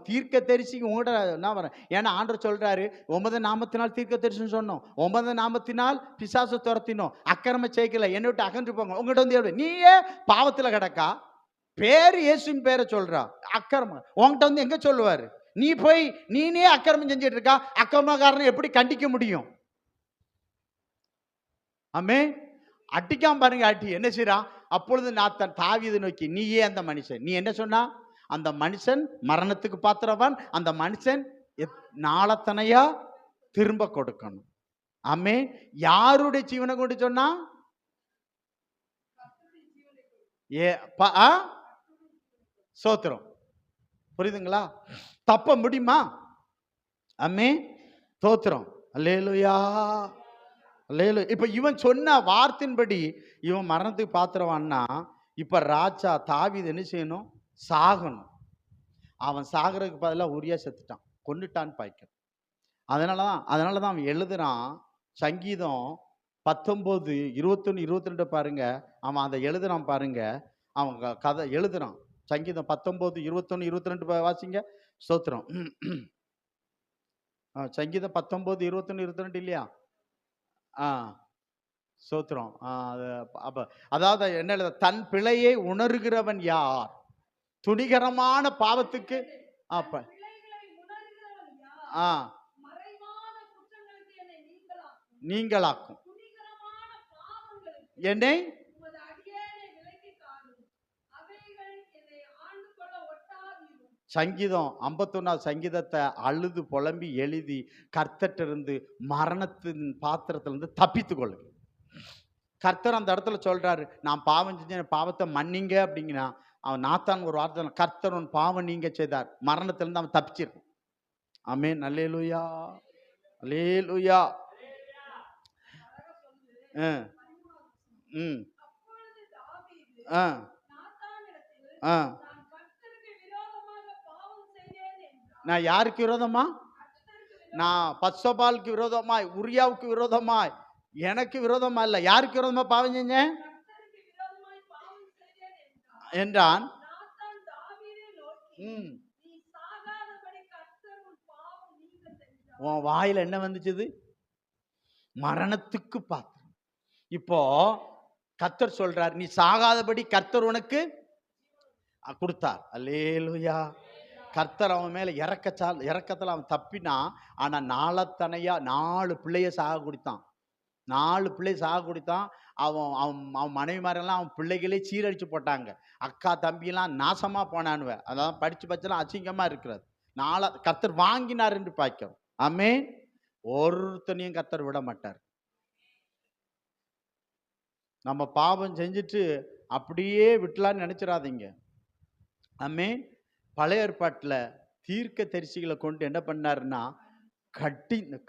தீர்க்க தரிசிக்கு உங்கள்கிட்ட என்ன வரேன். ஏன்னா ஆண்டவர் சொல்றாரு, 9 நாமத்தினால் தீர்க்க தரிசனம் சொன்னோம், 9 நாமத்தினால் பிசாசு துரத்தினோம், அக்கிரம செய்யல, என்னை விட்டு அகன்று போங்க. உங்கள்கிட்ட வந்து எப்படி நீயே பாவத்தில் கிடக்கா, பேர் இயேசுவின் பேரை சொல்றா, அக்கிரமம் உங்ககிட்ட வந்து எங்க சொல்லுவாரு? நீ போய் நீனே அக்கிரமம் செஞ்சிட்டு இருக்கா, அக்கிரமக்காரனை எப்படி கண்டிக்க முடியும்? ஆமே, அடிக்காம பாருங்க, அடி என்ன செய்யறான். அப்பொழுது நாத்தான் தாவீதை நோக்கி, நீயே அந்த மனுஷன். நீ என்ன சொன்னா? அந்த மனுஷன் மரணத்துக்கு பாத்திரவான், அந்த மனுஷன் நாளத்தனையா திரும்ப கொடுக்கணும். ஆமே, யாருடைய ஜீவனை கொண்டு சொன்னா? சோத்திரம். புரியுதுங்களா? தப்ப முடியுமா? ஆமே, தோத்திரம். அல்லேலூயா, அல்லேலூயா. இப்ப இவன் சொன்ன வார்த்தையின்படி இவன் மரணத்துக்கு பாத்திரவான்னா, இப்ப ராஜா தாவீது என்ன செய்யணும்? சாகணும். அவன் சாகிறதுக்கு பதிலாக உரியா செத்துட்டான், கொண்டுட்டான்னு பாய்க்க. அதனாலதான் அவன் எழுதுறான் சங்கீதம் 19, 21, 22 பாருங்க. அவன் அதை எழுதுறான் பாருங்க. அவன் கதை எழுதுறான். சங்கீதம் 19, 21, 22 வாசிங்க. ஸ்தோத்திரம். சங்கீதம் 19, 21, 22 இல்லையா? ஸ்தோத்திரம். அதாவது என்ன எழுத, தன் பிழையை உணர்கிறவன் யார்? துணிகரமான பாவத்துக்கு நீங்களாக்கும் என்னை. சங்கீதம் 51 சங்கீதத்தை அழுது புலம்பி எழுதி கர்த்தரிருந்து மரணத்தின் பாத்திரத்திலிருந்து தப்பித்துக் கொள்ளு. கர்த்தர் அந்த இடத்துல சொல்றாரு, நான் பாவம் செஞ்சேன், பாவத்தை மன்னிங்க அப்படிங்கன்னா, அவன் நாத்தான் ஒரு வார்த்தை, கர்த்தர் உன் பாவம் நீங்க செய்தார், மரணத்திலிருந்து அவன் தப்பிச்சிருக்கான். ஆமென், அல்லேலூயா, அல்லேலூயா. நான் யாருக்கு விரோதமா? நான் பத்சபாலுக்கு விரோதமாய், உரியாவுக்கு விரோதமாய், எனக்கு விரோதமா இல்ல, யாருக்கு விரோதமா பாவம் செஞ்சேன் என்றான். உன் வாயில என்ன வந்துச்சு? மரணத்துக்கு பாத்திரம். இப்போ கர்த்தர் சொல்றார், நீ சாகாதபடி கர்த்தர் உனக்கு கொடுத்தார். அல்லேலூயா. கர்த்தர் அவன் மேல இறக்கத்துல அவன் தப்பினா. ஆனா நாளத்தனையா 4 பிள்ளைய சாக குடித்தான். 4 பிள்ளை சாக குடித்தான். அவன் மனைவிமாரெல்லாம் அவன் பிள்ளைகளே சீரழிச்சு போட்டாங்க. அக்கா தம்பியெல்லாம் நாசமா போனானுவ. அதான் படிச்செல்லாம் அசிங்கமா இருக்கிறது. கர்த்தர் வாங்கினார் என்று பார்க்கிறோம். ஆமே, ஒருத்தனையும் கர்த்தர் விட மாட்டார். நம்ம பாவம் செஞ்சுட்டு அப்படியே விட்டலான்னு நினைச்சிடாதீங்க. ஆமே, பழைய ஏற்பாட்டில் தீர்க்க தரிசிகளை கொண்டு என்ன பண்ணாருன்னா,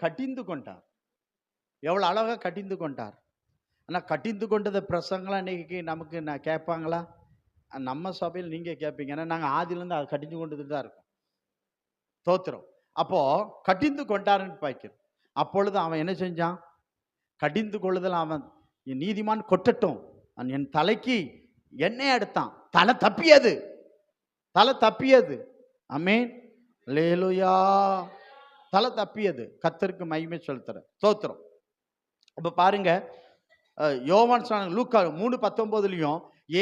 கட்டிந்து கொண்டார். எவ்வளோ அழகா கட்டிந்து கொண்டார். ஆனால் கட்டிந்து கொண்டதை பிரசங்கலாம் இன்னைக்கு நமக்கு நான் கேட்பாங்களா? நம்ம சபையில் நீங்கள் கேட்பீங்க. ஏன்னா நாங்கள் ஆதியிலேருந்து அதை கட்டிந்து கொண்டு தான் இருக்கோம். தோத்திரம். அப்போ கட்டிந்து கொண்டாருன்னு பார்க்கிறோம். அப்பொழுது அவன் என்ன செஞ்சான்? கடிந்து கொள்ளுதல். அவன் என் நீதிமான் கொட்டட்டும், என் தலைக்கு எண்ணெய் எடுத்தான். தலை தப்பியது, தலை தப்பியது. ஆமென், அல்லேலூயா. தலை தப்பியது. கர்த்தருக்கு மகிமை செலுத்துற. ஸ்தோத்திரம். இப்ப பாருங்க, யோவான் லூக்கா 3:19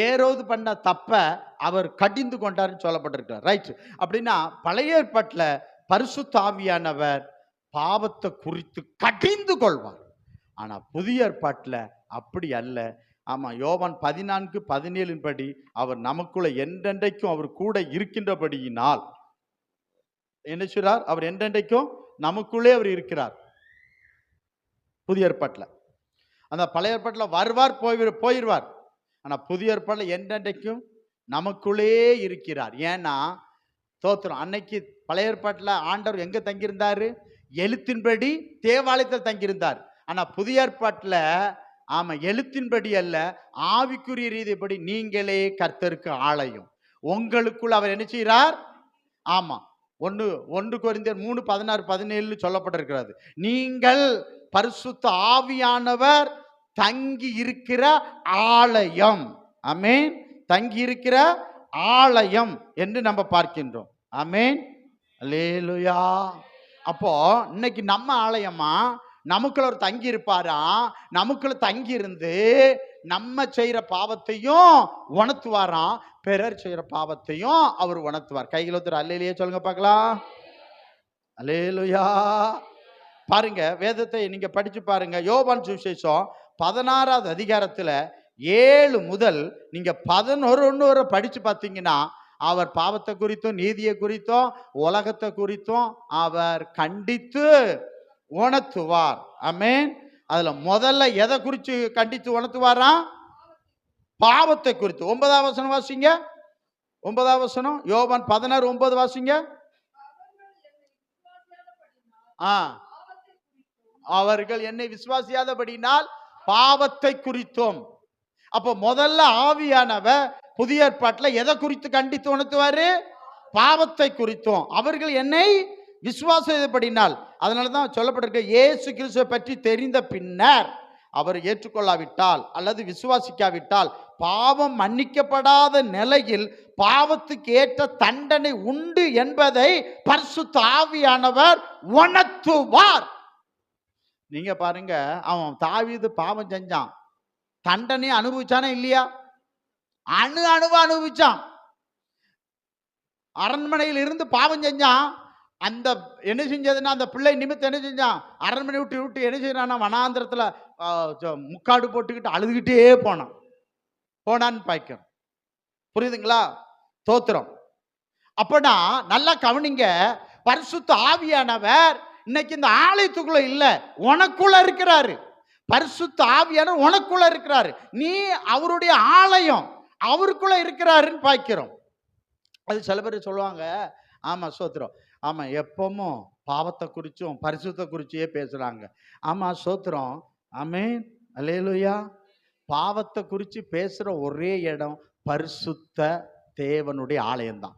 ஏரோது பண்ண தப்ப அவர் கடிந்து கொண்டாருன்னு சொல்லப்பட்டிருக்கிறார். ரைட். அப்படின்னா பழைய ஏற்பாட்டில் பரிசுத்த ஆவியானவர் பாவத்தை குறித்து கடிந்து கொள்வார். ஆனா புதிய ஏற்பாட்டில் அப்படி அல்ல. ஆமா, யோவான் 14:17 படி அவர் நமக்குள்ள என்றென்றைக்கும் அவர் கூட இருக்கின்றபடியினால் என்ன சொல்றார்? அவர் என்றென்றைக்கும் நமக்குள்ளே அவர் இருக்கிறார். புதிய ஏற்பாட்டில். அந்த பழைய ஏற்பாட்டில் வருவார், போயிடுவார். ஆனா புதிய ஏற்பாட்டில் என்றென்றைக்கும் நமக்குள்ளே இருக்கிறார். ஏன்னா தோத்திரம், அன்னைக்கு பழைய ஏற்பாட்டில் ஆண்டவர் எங்க தங்கியிருந்தாரு? எழுத்தின்படி தேவாலயத்தில் தங்கியிருந்தார். ஆனா புதிய ஏற்பாட்டில் ஆமா, எழுத்தின்படி அல்ல, ஆவிக்குரிய ரீதிப்படி நீங்களே கர்த்தருக்கு ஆலயம். உங்களுக்குள் அவர் என்ன செய்கிறார்? ஆமா, 1 கொரிந்தியர் 3:16-17 சொல்லப்பட்டிருக்கிறது. நீங்கள் பரிசுத்த ஆவியானவர் தங்கி இருக்கிற ஆலயம். ஆமென், தங்கி இருக்கிற ஆலயம் என்று நம்ம பார்க்கின்றோம். ஆமென். அல்லேலூயா. அப்போ இன்னைக்கு நம்ம ஆலயமா நமக்குள்ள ஒரு தங்கி இருப்பாரா, நமக்குள்ள தங்கி இருந்து நம்ம செய்யற பாவத்தையும் உணர்த்துவாராம், பிறர் செய்யற பாவத்தையும் அவர் உணர்த்துவார். கைகளை ஒருத்தர் அல்லேலூயா சொல்லுங்க பார்க்கலாம். அல்லேலூயா. பாருங்க, வேதத்தை நீங்க படிச்சு பாருங்க. யோவான் சுவிசேஷம் 16வது அதிகாரத்துல 7 முதல் நீங்க 11 வரை படிச்சு பார்த்தீங்கன்னா, அவர் பாவத்தை குறித்தும் நீதியை குறித்தும் உலகத்தை குறித்தும் அவர் கண்டித்து உணர்த்துவார். ஆமென். அதுல முதல்ல எதை குறித்து கண்டித்து உணர்த்துவாரா? பாவத்தை குறித்து. 9வது வசனம் வாசிங்க. 9வது வசனம் யோவான் 16:9 வாசிங்க. அவர்கள் என்னை விசுவாசியாதபடினால் பாவத்தை குறித்தோம். அப்போ முதல்ல ஆவியானவர் புதிய ஏற்பாட்டில் எதை குறித்து கண்டித்து உணர்த்துவாரு? பாவத்தை குறித்தோம். அவர்கள் என்னை விசுவாசியாதபடினால். அதனாலதான் சொல்லப்பட்டிருக்க, இயேசு கிறிஸ்துவை பற்றி தெரிந்த பின்னர் அவர் ஏற்றுக்கொள்ளாவிட்டால் அல்லது விசுவாசிக்காவிட்டால் பாவம் மன்னிக்கப்படாத நிலையில் பாவத்துக்கு ஏற்ற தண்டனை உண்டு என்பதை பரிசுத்த ஆவியானவர் உணர்த்துவார். நீங்க பாருங்க, அவன் தாவீது பாவம் செஞ்சான், தண்டனை அனுபவிச்சானே இல்லையா? அனுபவிச்சான். அரண்மனையில் இருந்து பாவம் செஞ்சான். அந்த என்ன செஞ்சதுன்னா, அந்த பிள்ளை நிமித்தம் என்ன செஞ்சான்? அரண்மனை விட்டு விட்டு என்ன செய்யறான்னா, வனாந்திரத்துல முக்காடு போட்டுக்கிட்டு அழுதுகிட்டே போனான்னு பாய்க்கிறோம். புரியுதுங்களா? தோத்திரம். அப்பனா நல்லா கவனிங்க, பரிசுத்த ஆவியானவர் இன்னைக்கு இந்த ஆலயத்துக்குள்ள இல்ல, உனக்குள்ள இருக்கிறாரு. பரிசுத்த ஆவியானவர் உனக்குள்ள இருக்கிறாரு. நீ அவருடைய ஆலயம், அவருக்குள்ள இருக்கிறாருன்னு பாய்க்கிறோம். அது சில பேர் சொல்லுவாங்க, ஆமா சோத்திரம், ஆமா எப்பவும் பாவத்தை குறிச்சும் பரிசுத்த குறிச்சியே பேசுறாங்க. ஆமா சோத்திரம், ஆமென், அல்லேலூயா. பாவத்தை குறித்து பேசுற ஒரே இடம் பரிசுத்த தேவனுடைய ஆலயம்தான்.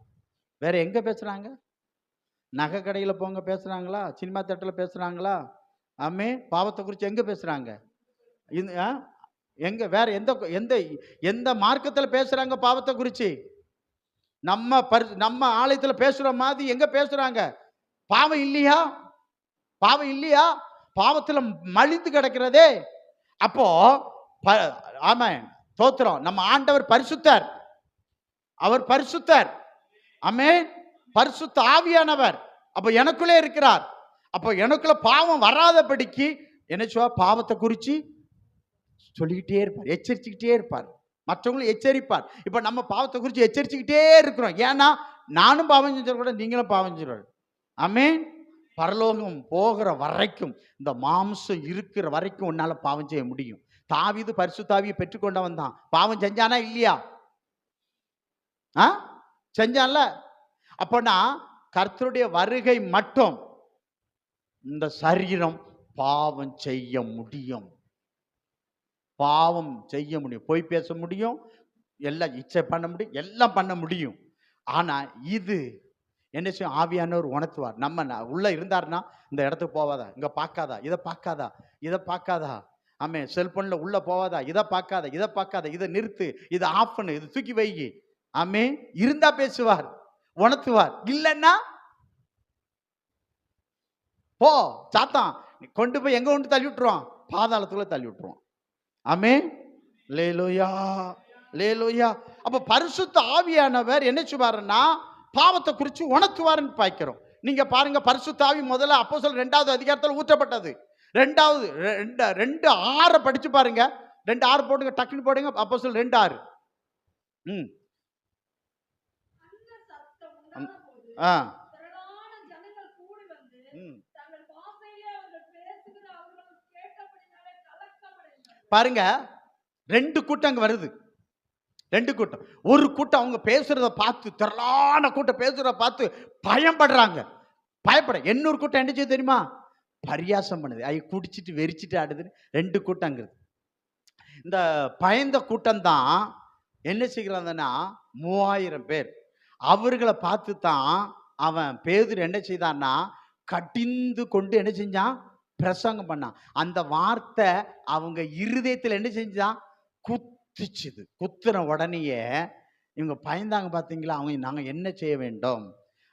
வேற எங்க பேசுறாங்க? நகை கடையில் போங்க பேசுறாங்களா? சினிமா தேட்டரில் பேசுறாங்களா? ஆமே, பாவத்தை குறித்து எங்க பேசுறாங்க? எங்க வேற எந்த எந்த எந்த மார்க்கத்தில் பேசுறாங்க பாவத்தை குறித்து? நம்ம ஆலயத்தில் பேசுற மாதிரி எங்க பேசுறாங்க? பாவம் இல்லையா? பாவம் இல்லையா? பாவத்தில் மலிந்து கிடக்கிறதே. அப்போ ஆமென், தோத்திரம். நம்ம ஆண்டவர் பரிசுத்தர், அவர் பரிசுத்தர். ஆமென். பரிசுத்த ஆவியானவர் அப்ப எனக்குள்ளே இருக்கிறார். அப்போ எனக்குள்ள பாவம் வராதபடிக்கு என்ன சொல்ல, பாவத்தை குறித்து சொல்லிக்கிட்டே இருப்பார், எச்சரிச்சுக்கிட்டே இருப்பார், மற்றவங்களும் எச்சரிப்பார். இப்ப நம்ம பாவத்தை குறித்து எச்சரிச்சுக்கிட்டே இருக்கிறோம். ஏன்னா நானும் பாவம் செஞ்ச கூட நீங்களும் பாவம் செஞ்சிருவாரு. ஆமென். பரலோகம் போகிற வரைக்கும், இந்த மாம்சம் இருக்கிற வரைக்கும் உன்னால பாவம் செய்ய முடியும். தாவீது பரிசுத்தாவியை பெற்றுக்கொண்டவன் தான். பாவம் செஞ்சானா இல்லையா? செஞ்சான்ல. அப்பனா கர்த்தருடைய வருகை மட்டும் இந்த சரீரம் பாவம் செய்ய முடியும். பாவம் செய்ய முடியும், பொய் பேச முடியும், எல்லாம் இச்சை பண்ண முடியும், எல்லாம் பண்ண முடியும். ஆனா இது என்ன செய்யும்? ஆவியானவர் உணர்த்துவார். நம்ம உள்ள இருந்தாருன்னா, இந்த இடத்துக்கு போவாதா, இங்க பார்க்காதா, இதை பார்க்காதா, இதை பார்க்காதா, ஆமே, செல்போன்ல உள்ள போவாதா, இதை பார்க்காத, இதை பார்க்காத, இதை நிறுத்து, இதை ஆஃப் பண்ணு, இது தூக்கி வை. ஆமே, இருந்தா பேசுவார், உணர்த்துவார். இல்லைன்னா போ சாத்தான் கொண்டு போய் எங்க கொண்டு தள்ளி விட்டுருவான்? பாதாளத்துக்குள்ள தள்ளி விட்டுருவான். ஆமே, லேலூயா, லேலூயா. அப்ப பரிசுத்த ஆவியானவர் என்ன செய்வாருன்னா, பாவத்தை குறித்து உணர்த்துவாருன்னு பார்க்கிறோம். நீங்க பாருங்க, பரிசுத்த ஆவி முதல்ல அப்போஸ்தலர் 2வது அதிகாரத்தில் ஊற்றப்பட்டது. 2:6 படிச்சு பாருங்க. 2:6 போடுங்க, டக்குன்னு போடுங்க. அப்போஸ்தலர் 2:6. பாருங்க, 2 கூட்டம் அங்க வருது. 2 கூட்டம். ஒரு கூட்டம் அவங்க பேசுறத பார்த்து, திரளான கூட்டம் பேசுறத பார்த்து பயப்படுறாங்க. பயப்பட. இன்னொரு கூட்டம் என்ன செய்ய தெரியுமா? பரியாசம் பண்ணுது, ஐ குடிச்சிட்டு வெறிச்சிட்டு ஆடுதுன்னு 2 கூட்டங்கிறது. இந்த பயந்த கூட்டம் தான் என்ன செய்கிறாங்கன்னா 3000 பேர். அவர்களை பார்த்து தான் அவன் பேதுரு என்ன செய்தான்னா, கடிந்து கொண்டு என்ன செஞ்சான்? பிரசங்கம் பண்ணான். அந்த வார்த்தை அவங்க இருதயத்தில் என்ன செஞ்சான்? குத்துச்சுது. குத்துன உடனேயே இவங்க பயந்தாங்க. பார்த்தீங்களா? அவங்க நாங்கள் என்ன செய்ய வேண்டும்?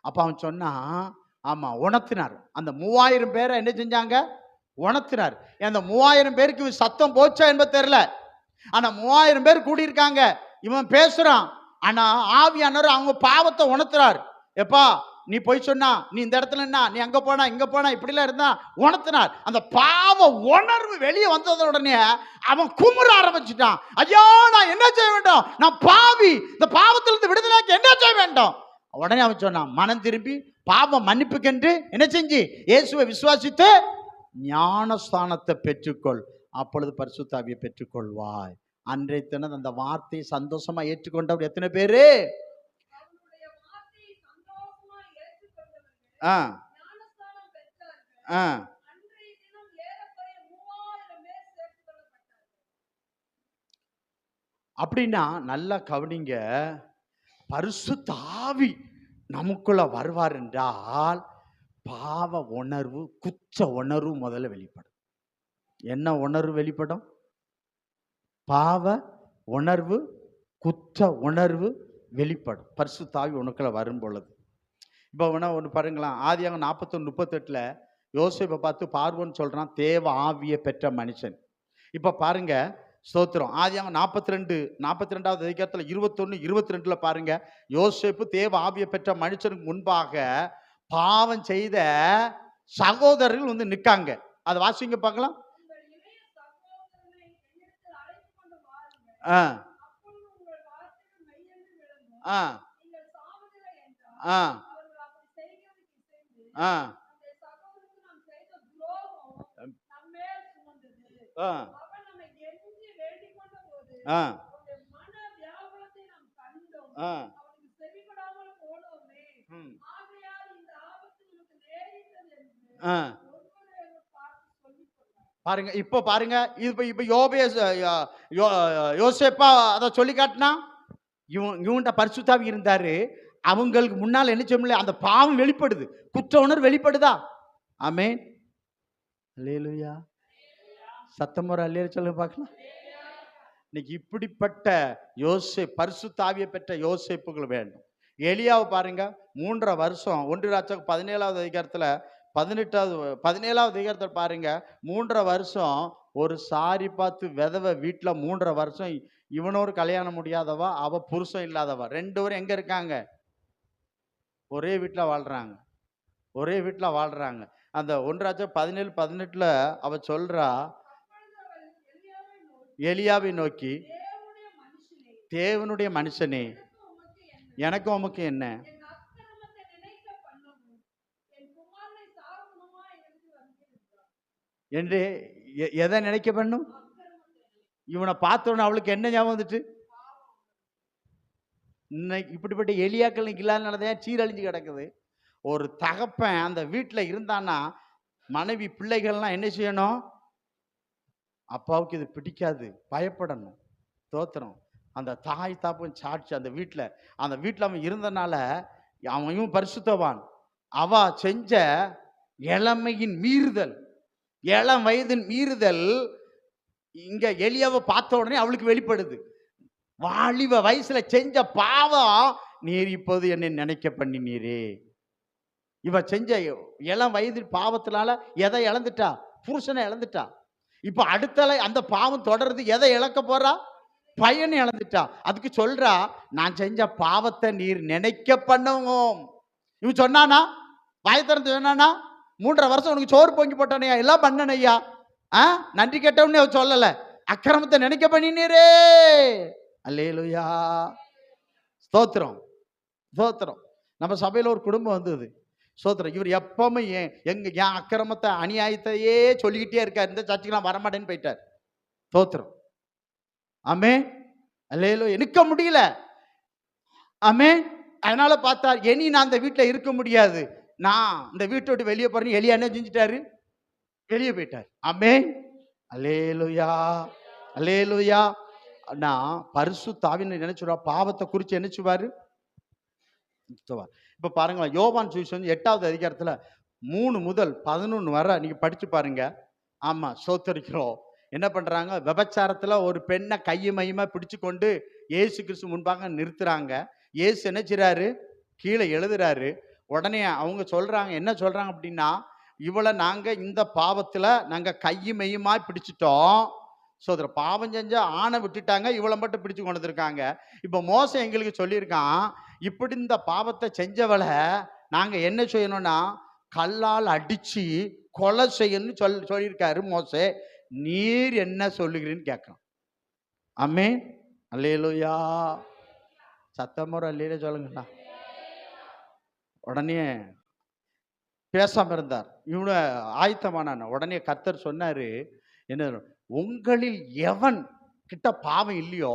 அப்ப அவன் சொன்னான், ஆமா உணர்த்தினார். அந்த 3000 பேரை என்ன செஞ்சாங்க? உணர்த்தினார். அந்த 3000 பேருக்கு சத்தம் போச்சா என்பது தெரியல. ஆனா 3000 பேர் கூடியிருக்காங்க. இவன் பேசுறான். ஆனா ஆவியானவர் அவங்க பாவத்தை உணர்த்துறார். எப்பா நீ போய் சொன்னா, நீ இந்த இடத்துல என்ன, நீ அங்க போனா இங்க போனா இப்படிலாம் இருந்தா உணர்த்தினார். அந்த பாவ உணர்வு வெளியே வந்தத உடனே அவன் குமுற ஆரம்பிச்சுட்டான். ஐயோ நான் என்ன செய்ய வேண்டும், நான் பாவி, இந்த பாவத்திலிருந்து விடுதலைக்கு என்ன செய்ய வேண்டும். உடனே அவன் சொன்னான், மனம் திரும்பி பாவ மன்னிப்புக்கென்று என்ன செஞ்சு இயேசுவை விசுவாசித்து ஞானஸ்தானத்தை பெற்றுக்கொள், அப்பொழுது பரிசுத்த ஆவியை பெற்றுக்கொள்வாய். அன்றைய தினம் அந்த வார்த்தையை சந்தோஷமா ஏற்றுக்கொண்டவர் எத்தனை பேரு? அப்படின்னா நல்லா கவனிங்க. பரிசுத்த ஆவி நமக்குள்ள வருவார் என்றால் பாவ உணர்வு, குற்ற உணர்வு முதல்ல வெளிப்படும். என்ன உணர்வு வெளிப்படும்? பாவ உணர்வு, குற்ற உணர்வு வெளிப்படும் பரிசுத்த ஆவி உனக்குள்ள வரும் பொழுது. இப்போ வேணா ஒன்று பாருங்களா, ஆதியாகமம் 41:38 யோசேப்பை பார்த்து பார்வோன்னு சொல்றான், தேவ ஆவியை பெற்ற மனுஷன். இப்போ பாருங்க, ஸ்தோத்திரம். ஆதியாகமம் 42வது அதிகாரத்தில் 21-22 பாருங்க, யோசேப்பு தேவ ஆவியை பெற்ற மனுஷனுக்கு முன்பாக பாவம் செய்த சகோதரர்கள் வந்து நிற்காங்க. அதை வாசிங்க பார்க்கலாம். பாருங்க, இப்ப பாருங்க, இப்ப யோசேப்பா அதை சொல்லி காட்டினா, இவன்கிட்ட பரிசுத்த ஆவி இருந்தாரு. அவங்களுக்கு முன்னால் என்ன செய்ய முடியல, அந்த பாவம் வெளிப்படுது, குற்ற உணர்வு வெளிப்படுதா? ஆமென். அல்லேலூயா. சத்தம் வர அல்லேலூயா சொல்லுங்க பார்க்கலாம். இன்னைக்கு இப்படிப்பட்ட பரிசுத்த ஆவியை பெற்ற யோசேப்புகள் வேண்டும். எலியாவை பாருங்க, 3.5 வருஷம் 1 ராஜாக்கள் 17வது அதிகாரத்தில் 17வது அதிகாரத்தில் பாருங்க, 3.5 வருஷம் ஒரு சாரி பார்த்து விதவை வீட்டில் 3.5 வருஷம். இவனோரு கல்யாணம் முடியாதவா, அவ புருஷன் இல்லாதவா, 2 பேரும் எங்க இருக்காங்க? ஒரே வீட்டில் வாழ்றாங்க, ஒரே வீட்டில் வாழ்றாங்க. அந்த 1 ராஜாக்கள் 17-18 அவ சொல்றா, எலியாவை நோக்கி, தேவனுடைய மனுஷனே எனக்கும் உமக்கு என்ன என்று எதை நினைக்க பண்ணும்? இவனை பார்த்தோன்னு அவளுக்கு என்ன ஞாபகம் வந்துட்டு? இன்னைக்கு இப்படிப்பட்ட எலியாக்கள் இன்னைக்கு இல்லாதனாலதான் சீரழிஞ்சு கிடக்குது. ஒரு தகப்பன் அந்த வீட்டில் இருந்தான்னா மனைவி பிள்ளைகள்லாம் என்ன செய்யணும்? அப்பாவுக்கு இது பிடிக்காது, பயப்படணும். தோத்திரம். அந்த தாய் தாப்பும் சாட்சி அந்த வீட்டில் அவன் இருந்தனால அவன் பரிசுத்தவான். அவ செஞ்ச இளமையின் மீறுதல், இளம் வயதின் மீறுதல் இங்க எலியாவை பார்த்த உடனே அவளுக்கு வெளிப்படுது. வாலிப வயசுல செஞ்ச பாவம் நீர் இப்போது என்னை நினைக்க பண்ணினீரே. இவ செஞ்ச இளம் வயதில் பாவத்தினால எதை இழந்துட்டா? புருஷனை இழந்துட்டா. இப்ப அடுத்த அந்த பாவம் தொடருது. எதை இழக்க போறா? பையனை இழந்துட்டா. அதுக்கு சொல்றா, நான் செஞ்ச பாவத்தை நீர் நினைக்க பண்ணுவோம். இவன் சொன்னானா? வாய் திறந்து சொன்னானா? 3.5 வருஷம் உனக்கு சோறு பொங்கி போட்டானையா, எல்லாம் பண்ணனையா, நன்றி கேட்டவனே அவ சொல்லல. அக்கிரமத்தை நினைக்க பண்ணினீரே. அல்லேலூயா. ஸ்தோத்திரம், ஸ்தோத்திரம். நம்ம சபையில் ஒரு குடும்பம் வந்தது. ஸ்தோத்திரம். இவர் எப்பவுமே என் அக்கிரமத்தை அநியாயத்தையே சொல்லிக்கிட்டே இருக்கார். இந்த சர்ச்சுக்கெல்லாம் வரமாட்டேன்னு போயிட்டார். ஸ்தோத்திரம். ஆமென். அல்லேலூயா. நிற்க முடியல. ஆமென். அதனால பார்த்தார், இனி நான் அந்த வீட்டில் இருக்க முடியாது, நான் இந்த வீட்டை விட்டு வெளியே போறேன்னு எலியா என்ன செஞ்சிட்டாரு? வெளியே போயிட்டார். ஆமென். அல்லேலூயா, அல்லேலூயா. நான் பரிசுத்த ஆவியை நினைச்சுவா, பாவத்தை குறித்து நினைச்சுவாரு. இப்ப பாருங்க, யோவான் சுவிசேஷம் 8வது அதிகாரத்துல 3 முதல் 11 வரை நீங்க படிச்சு பாருங்க. ஆமா, சோத்தரிக்கிறோம். என்ன பண்றாங்க? விபச்சாரத்துல ஒரு பெண்ணை கையுமையுமா பிடிச்சு கொண்டு இயேசு கிறிஸ்து முன்பாக நிறுத்துறாங்க. இயேசு என்ன செய்றாரு? கீழே எழுதுறாரு. உடனே அவங்க சொல்றாங்க, என்ன சொல்றாங்க அப்படின்னா, இவளை நாங்க இந்த பாவத்துல நாங்க கையும் மெய்யுமா பிடிச்சிட்டோம். சோதர பாவம் செஞ்ச ஆணை விட்டுட்டாங்க, இவளை மட்டும் பிடிச்சு கொண்டு வந்திருக்காங்க. இப்ப மோசே எங்களுக்கு சொல்லியிருக்கான், இப்படி இந்த பாவத்தை செஞ்சவளை நாங்க என்ன செய்யணும்னா கல்லால் அடிச்சு கொலை செய்யணும்னு சொல்லியிருக்காரு மோசே. நீர் என்ன சொல்லுகிறீன்னு கேட்கணும். ஆமென். அல்லேலூயா. சத்தமுறை அல்லேலூயா சொல்லுங்கண்ணா. உடனே பேசாம இருந்தார். இவனு ஆயத்தமானான். உடனே கர்த்தர் சொன்னாரு, என்ன, உங்களில் எவன் கிட்ட பாவம் இல்லையோ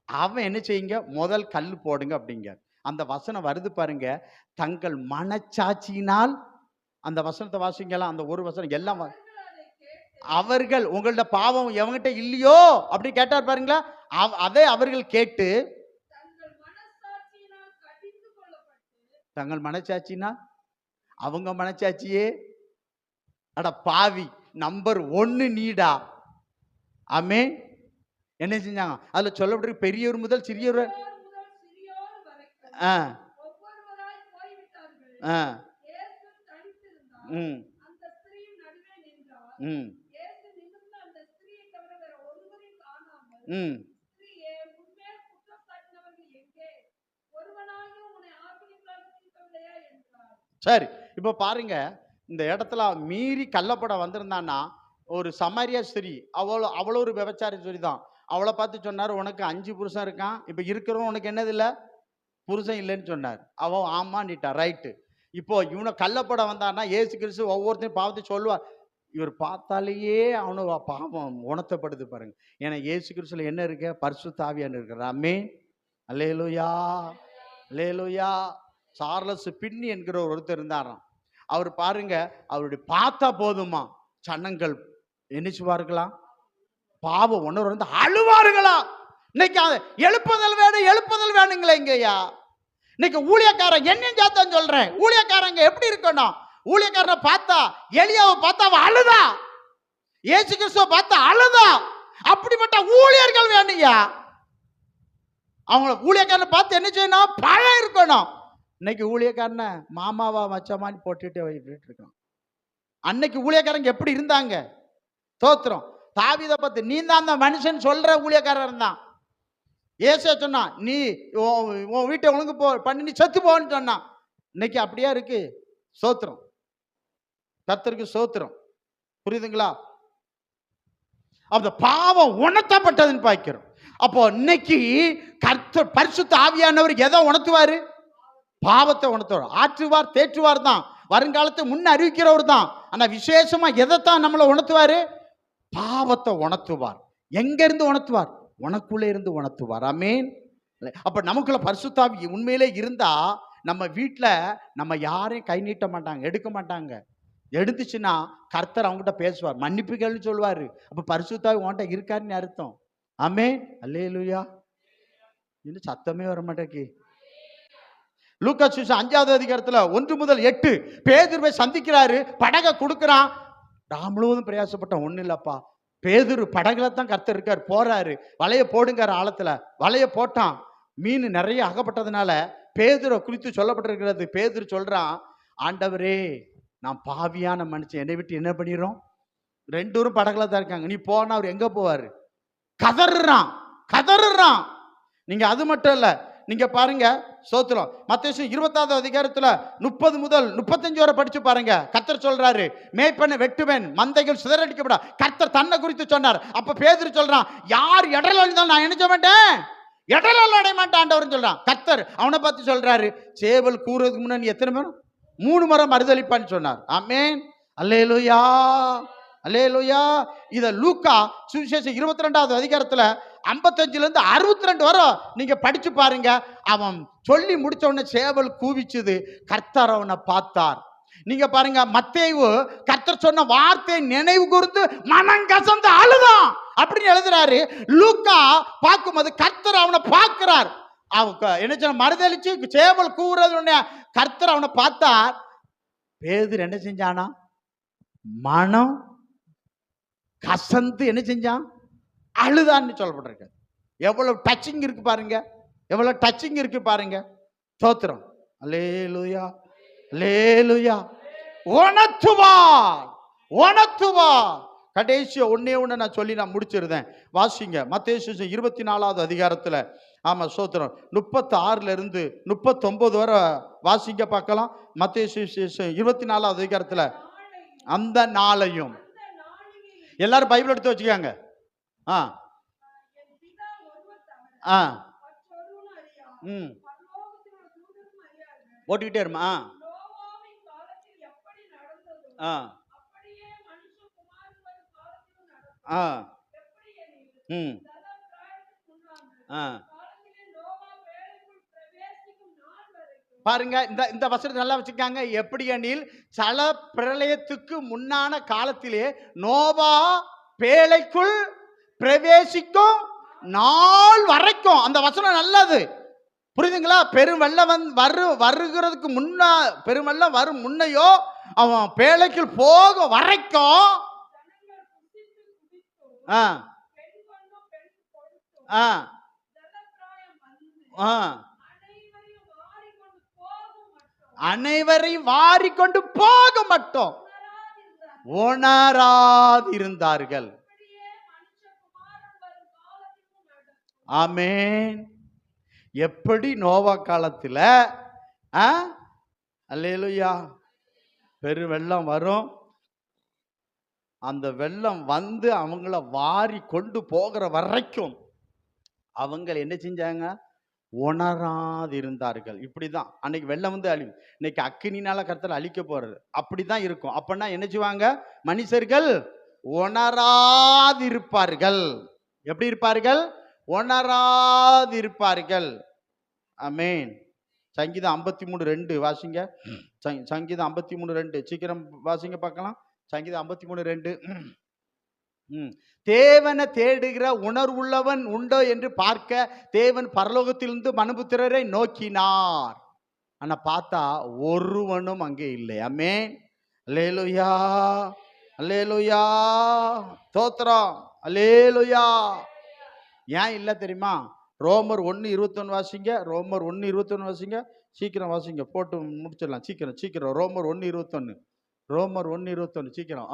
அவன் என்ன செய்யுங்க, முதல் கல் போடுங்க அப்படிங்க. அந்த வசனம் வருது பாருங்க, தங்கள் மனச்சாட்சியினால். அந்த வசனத்தை வாசிக்கலாம். அந்த ஒரு வசனம் எல்லாம் அவர்கள் உங்களோட பாவம் எவங்கிட்ட இல்லையோ அப்படி கேட்டார் பாருங்களா. அதை அவர்கள் கேட்டு தங்கள் மனச்சாட்சினா அவங்க மனச்சாட்சியே அட பாவி நம்பர் 1 நீடா. ஆமே. என்ன செஞ்சாங்க அதுல சொல்லப்பட்டிருக்கு, பெரியவர் முதல் சிறியவர். சரி, இப்ப பாருங்க, இந்த இடத்துல மீறி கள்ளப்படம் வந்திருந்தான்னா, ஒரு சமாரியா ஸ்திரீ, அவ்வளோ ஒரு விபச்சாரி ஸ்திரீ தான். அவளை பார்த்து சொன்னார், உனக்கு 5 புருஷன் இருக்கான், இப்ப இருக்கிறவன் உனக்கு என்னது இல்லை, புருஷன் இல்லைன்னு சொன்னார். அவன் ஆமான்னுட்டா, ரைட்டு. இப்போ இவனை கள்ளப்படம் வந்தான்னா ஏசு கிறிஸ்து ஒவ்வொருத்தையும் பாவத்தை சொல்லுவார். இவர் பார்த்தாலேயே அவனு பாவம் உணர்த்தப்படுது பாருங்க. ஏன்னா ஏசு கிறிஸ்துல என்ன இருக்கு, பரிசுத்த ஆவியானவர் இருக்கிறார். ஆமென். அல்லேலூயா, அல்லேலூயா. சார்லஸ் பின்னி என்கிற ஒருத்தர் இருந்தாராம். அவர் பாருங்க, அவருடைய பார்த்தா போதுமா சன்னங்கள் என்னச்சுவார்களா, பாவ உணர்வு வந்து அழுவார்களா. இன்னைக்கு எழுப்புதல் வேணும், எழுப்புதல் வேணுங்களே இங்கயா. இன்னைக்கு ஊழியக்காரன் என்ன ஜாத்தான் சொல்றேன், ஊழியக்காரங்க எப்படி இருக்கணும், ஊழியக்காரனை பார்த்தா, எலியாவை பார்த்தா அவன் அழுதா, இயேசு கிறிஸ்துவை பார்த்தா அழுதா. அப்படிப்பட்ட ஊழியர்கள் வேணுயா. அவங்க ஊழியக்காரனை பார்த்து என்ன செய்யணும், பழம் இருக்கணும். இன்னைக்கு ஊழியக்காரனை மாமாவா மச்சமான்னு போட்டுட்டு இருக்கணும். அன்னைக்கு ஊழியக்காரங்க எப்படி இருந்தாங்க, தோத்திரம். தாவீதை பார்த்து நீ தான் அந்த மனுஷன் சொல்ற ஊழியக்காரன் தான். ஏசே சொன்னா, நீ உன் வீட்டை ஒழுங்கு பண்ணி நீ செத்து போன்னு சொன்னான். இன்னைக்கு அப்படியே இருக்கு. சோத்திரம், கர்த்தருக்கு சோத்திரம். புரியுதுங்களா? அந்த பாவம் உணர்த்தப்பட்டதுன்னு பார்க்கிறோம். அப்போ இன்னைக்கு கர்த்தர் பரிசுத்த ஆவியானவர் எதை உணர்த்துவாரு, பாவத்தை உணர்த்துவார். ஆற்றுவார் தேற்றுவார் தான், வருங்காலத்தை முன்ன அறிவிக்கிறவர் தான். ஆனா விசேஷமா எதைத்தான் நம்மளை உணர்த்துவாரு, பாவத்தை உணர்த்துவார். எங்க இருந்து உணர்த்துவார், உனக்குள்ளே இருந்து உணர்த்துவார். ஆமென். அப்ப நமக்குள்ள பரிசுத்த ஆவி உண்மையிலே இருந்தா நம்ம வீட்டுல நம்ம யாரையும் கை நீட்ட மாட்டாங்க, எடுக்க மாட்டாங்க. எடுத்துச்சுன்னா கர்த்தர் அவங்ககிட்ட பேசுவார், மன்னிப்புகள்னு சொல்லுவாரு. அப்ப பரிசுத்த ஆவி உன்கிட்ட இருக்காருன்னு அர்த்தம். ஆமென். அல்லேலூயா. இன்னும் சத்தமே வர மாட்டேக்கு. லூக்கா சுவிசேஷம் 5வது அதிகாரத்துல 1 முதல் 8 பேதுருவை சந்திக்கிறாரு, படகை கொடுக்குறான். நான் முழுவதும் பிரயாசப்பட்டேன், ஒன்றும் இல்லப்பா. பேதுரு படகுல தான் கர்த்தர் இருக்கார், போறாரு, வலைய போடுங்கார் ஆழத்துல. வலைய போட்டான், மீன் நிறைய அகப்பட்டதுனால பேதுரை குறித்து சொல்லப்பட்டிருக்கிறது. பேதுரு சொல்றான், ஆண்டவரே நான் பாவியான மனுஷன், என்னை விட்டு என்ன பண்ணிடுறோம். 2 பேரும் படகுல தான் இருக்காங்க, நீ போனா அவர் எங்க போவாரு. கதறான் கதறான். நீங்க அது மட்டும் இல்ல, நீங்க பாருங்க சோத்திரம், மத்தேயு 20வது அதிகாரத்துல 30 முதல் 35 வரை படிச்சு பாருங்க. கர்த்தர் சொல்றாரு, மேய்ப்பனை வெட்டுவேன், மந்தைகள் சிதறடிக்கப்பட. கர்த்தர் தன்னை குறித்து சொன்னார். அப்ப பேதுரு சொல்றான், யார் இடரல் அடைந்தாலும் நான் என்ன செய்ய மாட்டேன், இடரல் அடைய மாட்டேன் ஆண்டவர்னு சொல்றான். கர்த்தர் அவனை பார்த்து சொல்றாரு, சேவல் கூறுறதுக்கு முன்னாடி நீ எத்தனை பேரும் 3 முறை மறுதலிப்பான்னு சொன்னார். ஆமென். அல்லேலூயா, அல்லேலூயா. இத லூக்கா சுவிசேஷம் 22வது அதிகாரத்துல 55 இருந்து 62 வரை நீங்க படிச்சு பாருங்க. அவன் சொல்லி முடிச்ச உடனே சேவல் கூவிச்சுது, கர்த்தர் அவனை பார்த்தார். நீங்க பாருங்க, மத்தேயு கர்த்தர் சொன்ன வார்த்தை நினைவு கூர்ந்து மனம் கசந்து அழுதான் அப்படின்னு எழுதுறாரு. லூக்கா பார்க்கும்போது கர்த்தர் அவனை பார்க்கிறார். அவன் என்ன சொன்ன, மறுதளிச்சு சேவல் கூவுறது உடனே கர்த்தர் அவனை பார்த்தார். பேதுரு என்ன செஞ்சானா, மனம் கசந்து என்ன செஞ்சான், அழுதான்னு சொல்லப்பட்டிருக்கு. எவ்வளவு டச்சிங் இருக்கு பாருங்க, எவ்வளவு டச்சிங் இருக்கு பாருங்க. ஸ்தோத்திரம். அல்லேலூயா. அல்லேலூயா. உணர்த்துவார், உணர்த்துவார். கடைசியா ஒன்னே ஒண்ணு நான் சொல்லி நான் முடிச்சிருந்தேன். வாசிங்க மத்தேயு சுவிசேஷம் 24வது அதிகாரத்துல. ஆமா சோத்திரம். 36ல இருந்து 39 வரை வாசிங்க பார்க்கலாம். மத்தேயு சுவிசேஷம் 24வது அதிகாரத்துல. அந்த நாளையும் எல்லாரும் பைபிள் எடுத்து வச்சுக்காங்க. ஆ ஆ ஓட்டிக்கிட்டே இருமா. ஆ ஆ ம் ஆ பாருங்க, இந்த இந்த வசனத்தை நல்லா வச்சுக்காங்க. எப்படி எனில் சல பிரளயத்துக்கு முன்னான காலத்திலே நோவா பேழைக்குள் பிரவேசிக்கும் நாள் வரைக்கும். அந்த வசனம் நல்லது, புரியுதுங்களா? பெரும் வெள்ளம் வருகிறதுக்கு முன்னா, பெரும் வெள்ளம் வரும் முன்னையோ அவன் பேழைக்குள் போக வரைக்கும் ஆ ஆ ஆ அனைவரையும் வாரிக்கொண்டு போக மட்டும் உணராதிருந்தார்கள். ஆமென். எப்படி நோவா காலத்துல அல்லேலூயா பெரு வெள்ளம் வரும், அந்த வெள்ளம் வந்து அவங்கள வாரி கொண்டு போகிற வரைக்கும் அவங்க என்ன செஞ்சாங்க? உணராதிருந்தார்கள். இப்படிதான் அன்னைக்கு வெள்ளம் வந்து அழிவு, இன்னைக்கு அக்கினினால கர்த்தர் அழிக்க போறது. அப்படிதான் இருக்கும். அப்பன்னா என்ன செய்வாங்க? மனுஷர்கள் உணராதிருப்பார்கள். எப்படி இருப்பார்கள்? உணராதிருப்பார்கள். ஆமென். சங்கீதம் 53:2 வாசிங்க. சங்கீதம் 53:2 சீக்கிரம் வாசிங்க பார்க்கலாம். சங்கீதம் 53:2. தேவனை தேடுகிற உணர்வுள்ளவன் உண்டோ என்று பார்க்க தேவன் பரலோகத்திலிருந்து மனுபுத்திரரை நோக்கினார். ஆனா பார்த்தா ஒருவனும் அங்கே இல்லை. ஆமென். அல்லேலூயா, அல்லேலூயா, ஸ்தோத்திரம், அல்லேலூயா. ஏன் இல்லை தெரியுமா? ரோமர் 1:21 வாசிங்க. ரோமர் 1:21 வாசிங்க. சீக்கிரம் வாசிங்க, போட்டு முடிச்சிடலாம். சீக்கிரம் சீக்கிரம். ரோமர் 1:21. ரோமர் 1:21 சீக்கிரம்.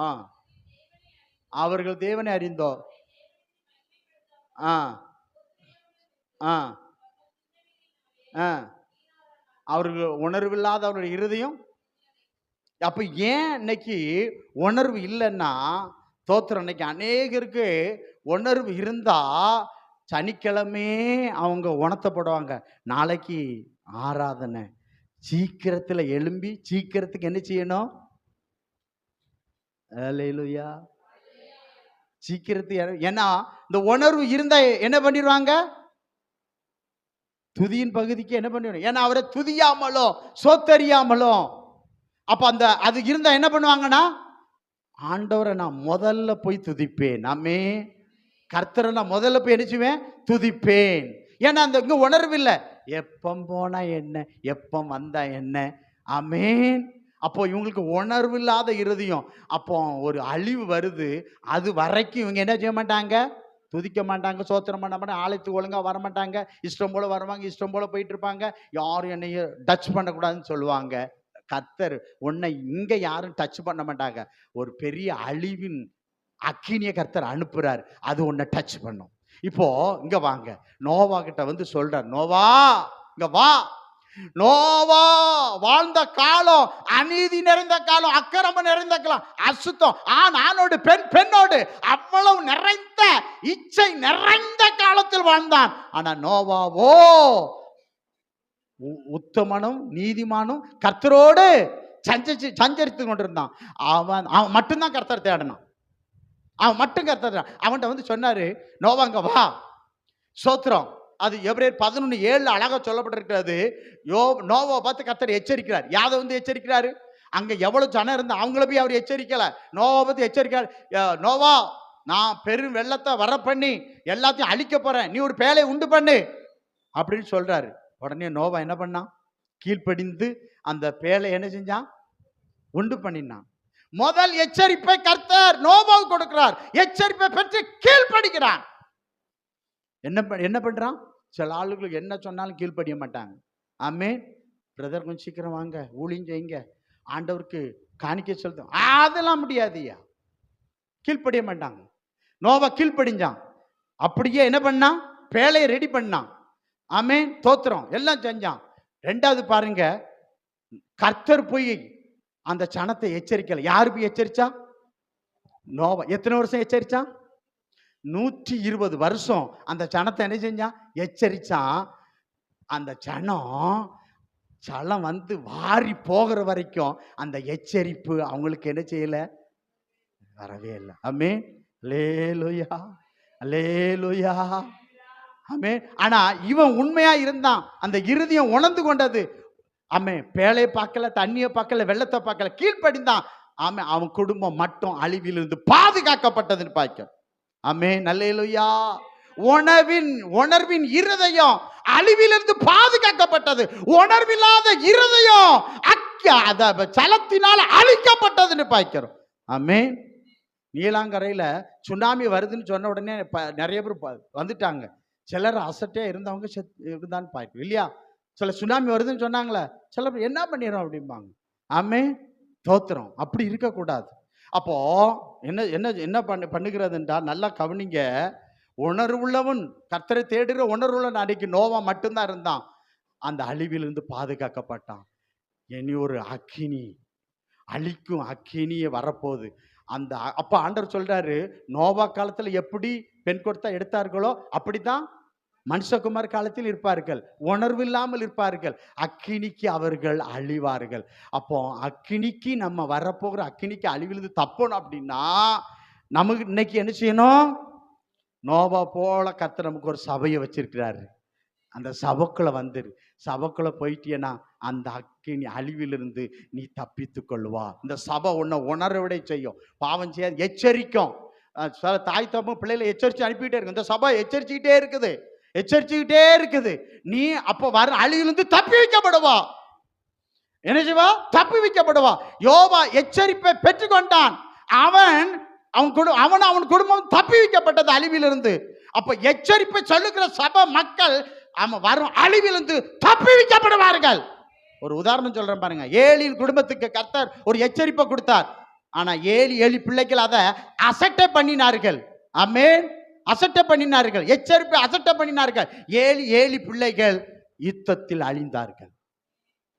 அவர்கள் தேவனை அறிந்தோ அவர்கள் உணர்வில்லாத அவருடைய இருதயம். அப்ப ஏன் இன்னைக்கு உணர்வு இல்லைன்னா, தோத்திரம் இன்னைக்கு அநேகருக்கு உணர்வு இருந்தா சனிக்கிழமே அவங்க உணர்த்தப்படுவாங்க. நாளைக்கு ஆராதனை, சீக்கிரத்துல எழும்பி சீக்கிரத்துக்கு என்ன செய்யணும்? அல்லேலூயா, சீக்கிரத்து. ஏன்னா இந்த உணர்வு இருந்தா என்ன பண்ணிடுவாங்க? துதியின் பகுதிக்கு என்ன பண்ணிடுவாங்க? ஏன்னா அவரை துதியாமலோ சோத்தறியாமலோ, அப்ப அந்த அது இருந்தா என்ன பண்ணுவாங்கன்னா, ஆண்டவரை நான் முதல்ல போய் துதிப்பேன். நாமே கர்த்தரை நான் முதல்ல போய் என்ன செய்வேன்? துதிப்பேன். ஏன்னா அந்த இங்க உணர்வு இல்லை. எப்பம் போனா என்ன, எப்பம் வந்தா என்ன. ஆமென். அப்போ இவங்களுக்கு உணர்வு இல்லாத இருதயம். அப்போ ஒரு அழிவு வருது, அது வரைக்கும் இவங்க என்ன செய்ய மாட்டாங்க? துதிக்க மாட்டாங்க, சோத்திரம் பண்ண மாட்டாங்க, ஆலயத்துக்கு ஒழுங்கா வரமாட்டாங்க, இஷ்டம் போல வருவாங்க, இஷ்டம் போல போயிட்டு இருப்பாங்க. யாரும் என்னைய டச் பண்ணக்கூடாதுன்னு சொல்லுவாங்க. கர்த்தர் உன்னை இங்க யாரும் டச் பண்ண மாட்டாங்க. ஒரு பெரிய அழிவின் அக்கினிய கர்த்தர் அனுப்புறார், அது உன்னை டச் பண்ணும். இப்போ இங்க வாங்க, நோவா கிட்ட வந்து சொல்றார், நோவா இங்க வா. நோவா வாழ்ந்த காலம் அநீதி நிறைந்த காலம், அக்கிரமம் நிறைந்த காலம், அசுத்தம், ஆணோடு பெண் பெண்ணோடு அவ்வளவு நிறைந்த இச்சை நிறைந்த காலத்தில் வாழ்ந்தான். ஆனா நோவாவோ உத்தமனும் நீதிமானும் கர்த்தரோடு சஞ்சரித்து கொண்டிருந்தான். அவன் மட்டும்தான் கர்த்தர் தேடினான். அவன் மட்டும் கர்த்தர். அவன்கிட்ட வந்து சொன்னாரு, நோவாங்க வா. சோத்திரம். அது எபிரேயர் 11:7 அழகா சொல்லப்பட்டிருக்கிறது. நோவா பார்த்து கர்த்தர் எச்சரிக்கிறார். யாரை வந்து எச்சரிக்கிறாரு? அங்க எவ்வளவு ஜனம் இருந்தா அவங்கள போய் அவர் எச்சரிக்கல, நோவா பத்தி எச்சரிக்கிறார். நோவா, நான் பெரும் வெள்ளத்தை வர பண்ணி எல்லாத்தையும் அழிக்க போறேன், நீ ஒரு பேழை உண்டு பண்ணு அப்படின்னு சொல்றாரு. உடனே நோவா என்ன பண்ணான்? கீழ்ப்படிந்து அந்த பேழை என்ன செஞ்சான்? உண்டு பண்ணினான். முதல் எச்சரிப்பை கர்த்தர் நோவாவுக்கு கொடுக்கிறார். எச்சரிப்பை பெற்று கீழ்ப்படிக்கிறான். என்ன பண்றான்? சில ஆளுகளுக்கு என்ன சொன்னாலும் கீழ்ப்படிய மாட்டாங்க. ஆமென். பிரதர் கொஞ்சம் சீக்கிரம் வாங்க, ஊழியம் செய்யுங்க, ஆண்டவருக்கு காணிக்கை செலுத்தும், அதெல்லாம் முடியாதுயா. கீழ்ப்படிய மாட்டாங்க. நோவா கீழ்ப்படிஞ்சான். அப்படியே என்ன பண்ணான்? பேழையை ரெடி பண்ணான். ஆமென், தோத்திரம், எல்லாம் செஞ்சான். ரெண்டாவது பாருங்க, கர்த்தர் போய் அந்த சனத்தை எச்சரிக்கல. யாரு போய் எச்சரிச்சா? நோவா. எத்தனை வருஷம் எச்சரிச்சான்? 120 வருஷம் அந்த சனத்தை என்ன செஞ்சான்? எச்சரிச்சான். அந்த சனம் வந்து வாரி போகிற வரைக்கும் அந்த எச்சரிப்பு அவங்களுக்கு என்ன செய்யல? வரவே இல்லை. ஆமென், அல்லேலூயா, அல்லேலூயா, ஆமென். ஆனா இவன் உண்மையா இருந்தான். அந்த இருதயம் உணர்ந்து கொண்டது. ஆமென். பேழையை பார்க்கல, தண்ணியை பார்க்கல, வெள்ளத்தை பார்க்கல, கீழ்ப்படிந்தான். ஆமென். அவன் குடும்பம் மட்டும் அழிவிலிருந்து பாதுகாக்கப்பட்டதுன்னு பார்க்க. ஆமென், அல்லேலூயா. உணர்வின் இருதயம் அழிவிலிருந்து பாதுகாக்கப்பட்டது. உணர்வில்லாத இருதயம் சலத்தினால் அழிக்கப்பட்டதுன்னு பார்க்கிறோம். ஆமென். நீலாங்கரையில சுனாமி வருதுன்னு சொன்ன உடனே நிறைய பேர் வந்துட்டாங்க. சிலர் அசட்டே இருந்தவங்க இருந்தான்னு பார்க்கணும் இல்லையா? சில சுனாமி வருதுன்னு சொன்னாங்களே, சில பேர் என்ன பண்ணிடுறோம் அப்படிம்பாங்க. ஆமென், தோத்திரம். அப்படி இருக்கக்கூடாது. அப்போ என்ன என்ன என்ன பண்ணுகிறதுன்றா, நல்லா கவனிங்க. உணர்வுள்ளவன், கர்த்தரை தேடுகிற உணர்வுள்ள அன்னைக்கு நோவா மட்டும்தான் இருந்தான். அந்த அழிவிலிருந்து பாதுகாக்கப்பட்டான். இனி ஒரு அக்கினி, அழிக்கும் அக்கினியை வரப்போகுது. அந்த அப்ப ஆண்டவர் சொல்றாரு, நோவா காலத்துல எப்படி பெண் கொடுத்தா எடுத்தார்களோ அப்படித்தான் மனுஷகுமார் காலத்தில் இருப்பார்கள். உணர்வு இல்லாமல் இருப்பார்கள். அக்கினிக்கு அவர்கள் அழிவார்கள். அப்போ அக்கினிக்கு நம்ம வரப்போகிற அக்கினிக்கு அழிவிலிருந்து தப்பணும் அப்படின்னா நமக்கு இன்னைக்கு என்ன செய்யணும்? நோவா போல கர்த்தர் நமக்கு ஒரு சபையை வச்சிருக்கிறாரு. அந்த சபைக்குள்ள வந்துரு. சபைக்குள்ள போயிட்டேன்னா அந்த அக்கினி அழிவிலிருந்து நீ தப்பித்து கொள்வா. இந்த சபை உன்னை உணர்விடை செய்யும், பாவம் செய்ய எச்சரிக்கும். தாய் தப்பும் பிள்ளைகளை எச்சரிச்சு அனுப்பிட்டே இருக்கு. இந்த சபை எச்சரிச்சுக்கிட்டே இருக்குது. நீ அப்ப வர அழிவிலிருந்து தப்பி வைக்கப்படுவா. என்ன செய்வா? தப்பி வைக்கப்படுவா. யோபா எச்சரிப்பை பெற்றுக்கொண்டான். அவன் குடும்பம் தப்பி வைக்கப்பட்டது அழிவிலிருந்து. அப்ப எச்சரிப்பை சொல்லுகிற சபை மக்கள் அவன் வரும் அழிவிலிருந்து தப்பி வைக்கப்படுவார்கள். ஒரு உதாரணம் சொல்றேன் பாருங்க. ஏலியின் குடும்பத்துக்கு கர்த்தர் ஒரு எச்சரிப்பை கொடுத்தார். ஆனா ஏழி பிள்ளைகள் அதை அசட்டை பண்ணினார்கள். ஆமென், அசட்டை பண்ணினார்கள். எச்சரிப்பை அசட்டை பண்ணினார்கள். ஏழி பிள்ளைகள் யுத்தத்தில்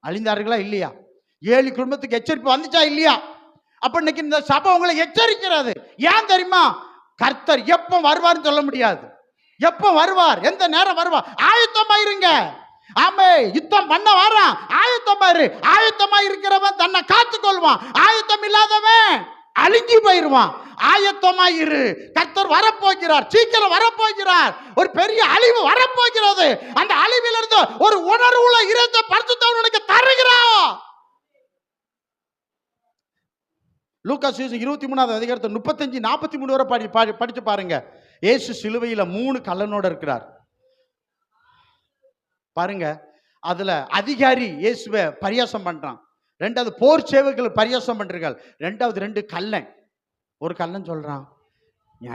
அழிந்தார்களா இல்லையா? ஏழி குடும்பத்துக்கு எச்சரிப்பு வந்துச்சா இல்லையா? அப்ப இன்னைக்கு இந்த சபை உங்களை எச்சரிக்கிறது. ஏன் தெரியுமா? கர்த்தர் எப்ப வருவார்னு சொல்ல முடியாது. எப்ப வருவார், எந்த நேரம் வருவார், ஆயத்தமா இருங்க. ஆமே, யுத்தம் பண்ண வரான், ஆயத்தமா இரு. ஆயத்தமா இருக்கிறவன் தன்னை காத்துக்கொள்வான். ஆயத்தம் இல்லாதவன் அழிஞ்சு போயிருவான். ஆயத்தமா இரு. கர்த்தர் வரப்போகிறார், சீக்கிரம் வரப்போகிறார். ஒரு பெரிய அழிவு வரப்போகிறது. அந்த அழிவிலிருந்து ஒரு உணர்வுள்ள இருந்த பரிசுத்தம் உனக்கு தருகிறார். லூக்கா 23வது அதிகாரத்தை 35-43 வரை படிச்சு பாருங்க. இயேசு சிலுவையில 3 கல்லனோட இருக்கிறார் பாருங்க. அதுல அதிகாரி இயேசுவை பரியாசம் பண்றான். ரெண்டாவது போர் சேவகர்கள் பரியாசம் பண்றார்கள். ரெண்டாவது 2 கல்லன். ஒரு கல்லன் சொல்றான்,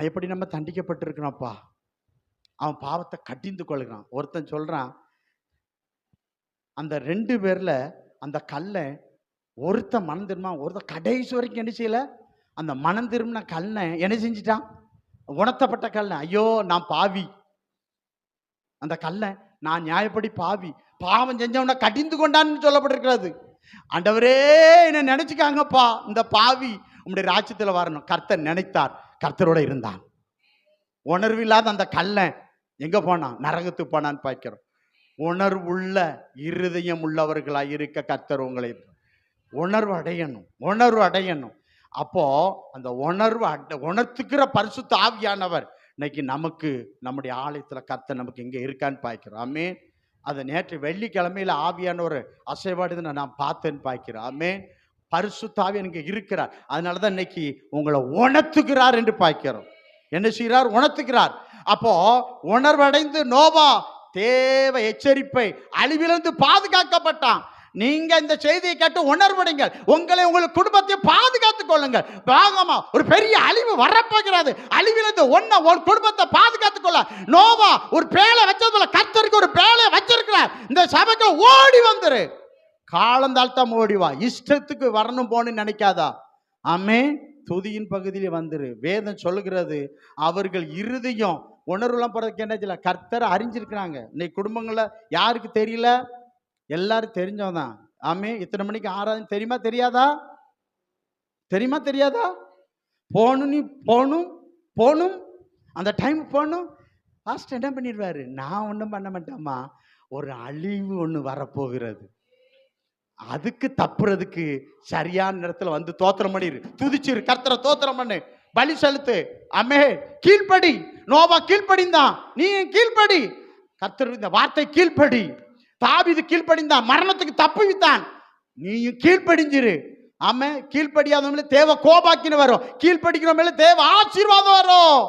எப்படி நம்ம தண்டிக்கப்பட்டிருக்கிறோம்ப்பா, அவன் பாவத்தை கட்டிந்து கொள்கிறான். ஒருத்தன் சொல்றான், அந்த 2 பேர்ல அந்த கல்லன் ஒருத்தன் மனம் திரும்ப, ஒருத்தன் கடைசி வரைக்கும் என்ன செய்யல. அந்த மனம் திரும்பின கல்லன் என்ன செஞ்சிட்டான்? உணர்த்தப்பட்ட கல்லன், ஐயோ நான் பாவி. அந்த கல்லன், நான் நியாயப்படி பாவி, பாவம் செஞ்சவனை கடிந்து கொண்டான்னு சொல்லப்பட்டிருக்கிறது. ஆண்டவரே என்ன நினைச்சுக்காங்கப்பா, இந்த பாவி உங்களுடைய ராஜ்யத்தில் வரணும். கர்த்தர் நினைத்தார், கர்த்தரோட இருந்தான். உணர்வு இல்லாத அந்த கல்லன் எங்க போனான்? நரகத்துக்கு போனான்னு பார்க்கிறோம். உணர்வுள்ள இருதயம் உள்ளவர்களாய் இருக்க கர்த்தர் உங்களை உணர்வு அடையணும். அப்போ அந்த உணர்த்துக்கிற பரிசுத்த ஆவியானவர் இன்னைக்கு நமக்கு நம்முடைய ஆலயத்துல கர்த்தர் நமக்கு எங்க இருக்கான்னு பார்க்கிறோம். ஆமென். அதை நேற்று வெள்ளிக்கிழமையில ஆவியானவர் அசைவாடுதுன்னு நான் பார்த்தேன்னு பார்க்கிறோம். ஆமென். பரிசுத்த ஆவி எனக்கு இருக்கிறார். அதனாலதான் இன்னைக்கு உங்களை உணர்த்துகிறார் என்று பார்க்கிறோம். என்ன செய்கிறார்? உணர்த்துகிறார். அப்போ உணர்வடைந்து நோவா தேவ எச்சரிப்பை அழிவிலிருந்து பாதுகாக்கப்பட்டான். நீங்க இந்த செய்தியை கேட்டு உணர்வடைங்கள். உங்களை உங்கள் குடும்பத்தை பாதுகாத்துக் கொள்ளுங்கள். பாகமா ஒரு பெரிய அழிவு வரப்போகிறது. அழிவிலிருந்து ஒரு குடும்பத்தை பாதுகாத்துக் கொள்ள நோவா ஒரு பேழை வச்சதுல கர்த்தருக்கு ஒரு பேழை வச்சிருக்கிறார். இந்த சபைக்கு ஓடி வந்துரு. காலந்தாழ்த்தாம ஓடி வா. இஷ்டத்துக்கு வரணும் போன்னு நினைக்காதா. ஆமே. துதியின் பகுதியிலே வந்துரு. வேதம் சொல்லுகிறது, அவர்கள் இருதயம் உணர்வுலாம் போறதுக்கு என்ன செய்யல, கர்த்தரை அறிஞ்சிருக்கிறாங்க. இன்னைக்கு குடும்பங்கள்ல யாருக்கு தெரியல? எல்லாரும் தெரிஞ்சவதான். ஆமே. இத்தனை மணிக்கு ஆராதனை தெரியுமா தெரியாதா? தெரியுமா தெரியாதா? போகணும், நீ போகணும் போகணும், அந்த டைம் போகணும். பாஸ்டர் என்ன பண்ணிடுவாரு, நான் ஒன்றும் பண்ண மாட்டேம்மா, ஒரு அழிவு ஒன்று வரப்போகிறது, அதுக்கு தப்புறதுக்கு சரியான நேரத்தில் வந்து தோத்திரம் பண்ணிரு, துதிச்சிரு, கர்த்தரை தோத்திரம் பண்ணு, பலி செலுத்து. அமே. கீழ்ப்படி. நோவா கீழ்ப்படிந்தான், நீ கீழ்ப்படி. கர்த்தர் இந்த வார்த்தை கீழ்ப்படி. தாவீது கீழ்ப்படிந்தான், மரணத்துக்கு தப்புவித்தான், நீயும் கீழ்ப்படிஞ்சிரு. ஆமே. கீழ்ப்படியாதவங்கள தேவ கோபாக்கின்னு வரும், கீழ்ப்படிக்கிற மேல தேவ ஆசீர்வாதம் வரும்.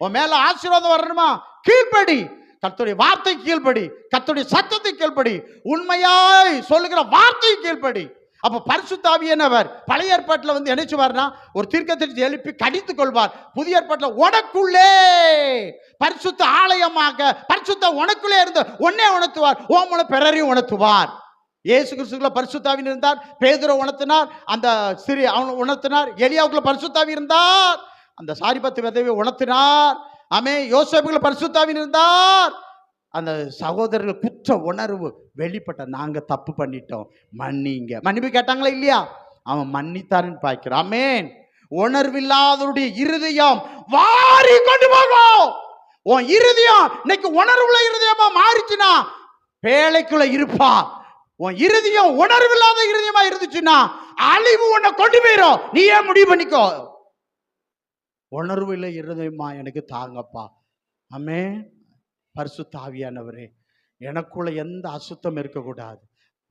உன் மேல ஆசீர்வாதம் வரணுமா, கீழ்ப்படி. கர்த்தருடைய வார்த்தை கீழ்ப்படி, கர்த்தருடைய சத்தத்தை கீழ்ப்படி, உண்மையாய் சொல்லுகிற வார்த்தை கீழ்ப்படி. அப்ப பரிசுத்த ஆவியானவர் பழைய ஏற்பாட்டில் வந்து என்ன செய்வார்னா, ஒரு தீர்க்கதரிசி எழுப்பி கடித்துக் கொள்வார். புதிய ஏற்பாட்டில் உனக்குள்ளே பரிசுத்த ஆலயமாக, பரிசுத்த உனக்குள்ளே இருந்து உன்னை உணர்த்துவார், உன் மூலம் பிறரையும் உணர்த்துவார். இயேசு கிறிஸ்துக்குள்ள பரிசுத்த ஆவி இருந்தார், பேதுரை உணர்த்தினார், அந்த சிறு அவனை உணர்த்தினார். எலியாவுக்குள்ள பரிசுத்த ஆவி இருந்தார், அந்த சாரிபத்து விதவை உணர்த்தினார். ஆமே. யோசேப்புக்குள்ள பரிசுத்த ஆவி இருந்தார், அந்த சகோதரர்கள் குற்ற உணர்வு வெளிப்பட்ட, நாங்க தப்பு பண்ணிட்டோம், மன்னிங்க. மன்னிப்பு கேட்டாங்களா இல்லையா? அவன் மன்னித்தாருன்னு பார்க்கிறான். ஆமென். உணர்வில்லாதவருடைய இருதயம் வாரி கொண்டு போகும். உன் இருதயம் இன்னைக்கு உணர்வுள்ள இருதயமா மாறிச்சுன்னா பேழைக்குள்ள இருப்பா. உன் இருதயம் உணர்வில்லாத இருதயமா இருந்துச்சுன்னா அழிவு உன்னை கொண்டு போயிடும். நீ ஏன் முடிவு பண்ணிக்கோ, உணர்வு இல்லை இருதயமா எனக்கு தாங்கப்பா. ஆமே. பரிசுத்த ஆவியானவரே, எனக்குள்ள எந்த அசுத்தம் இருக்கக்கூடாது,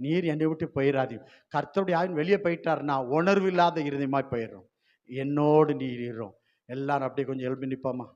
நீர் என்னை விட்டு போயிடாதீங்க. கர்த்தருடைய ஆவின் வெளியே போயிட்டாருன்னா உணர்வு இல்லாத இருதயமா போயிடும். என்னோடு நீர் இரும். எல்லாரும் அப்படியே கொஞ்சம் எழுப்பி நிற்போமா.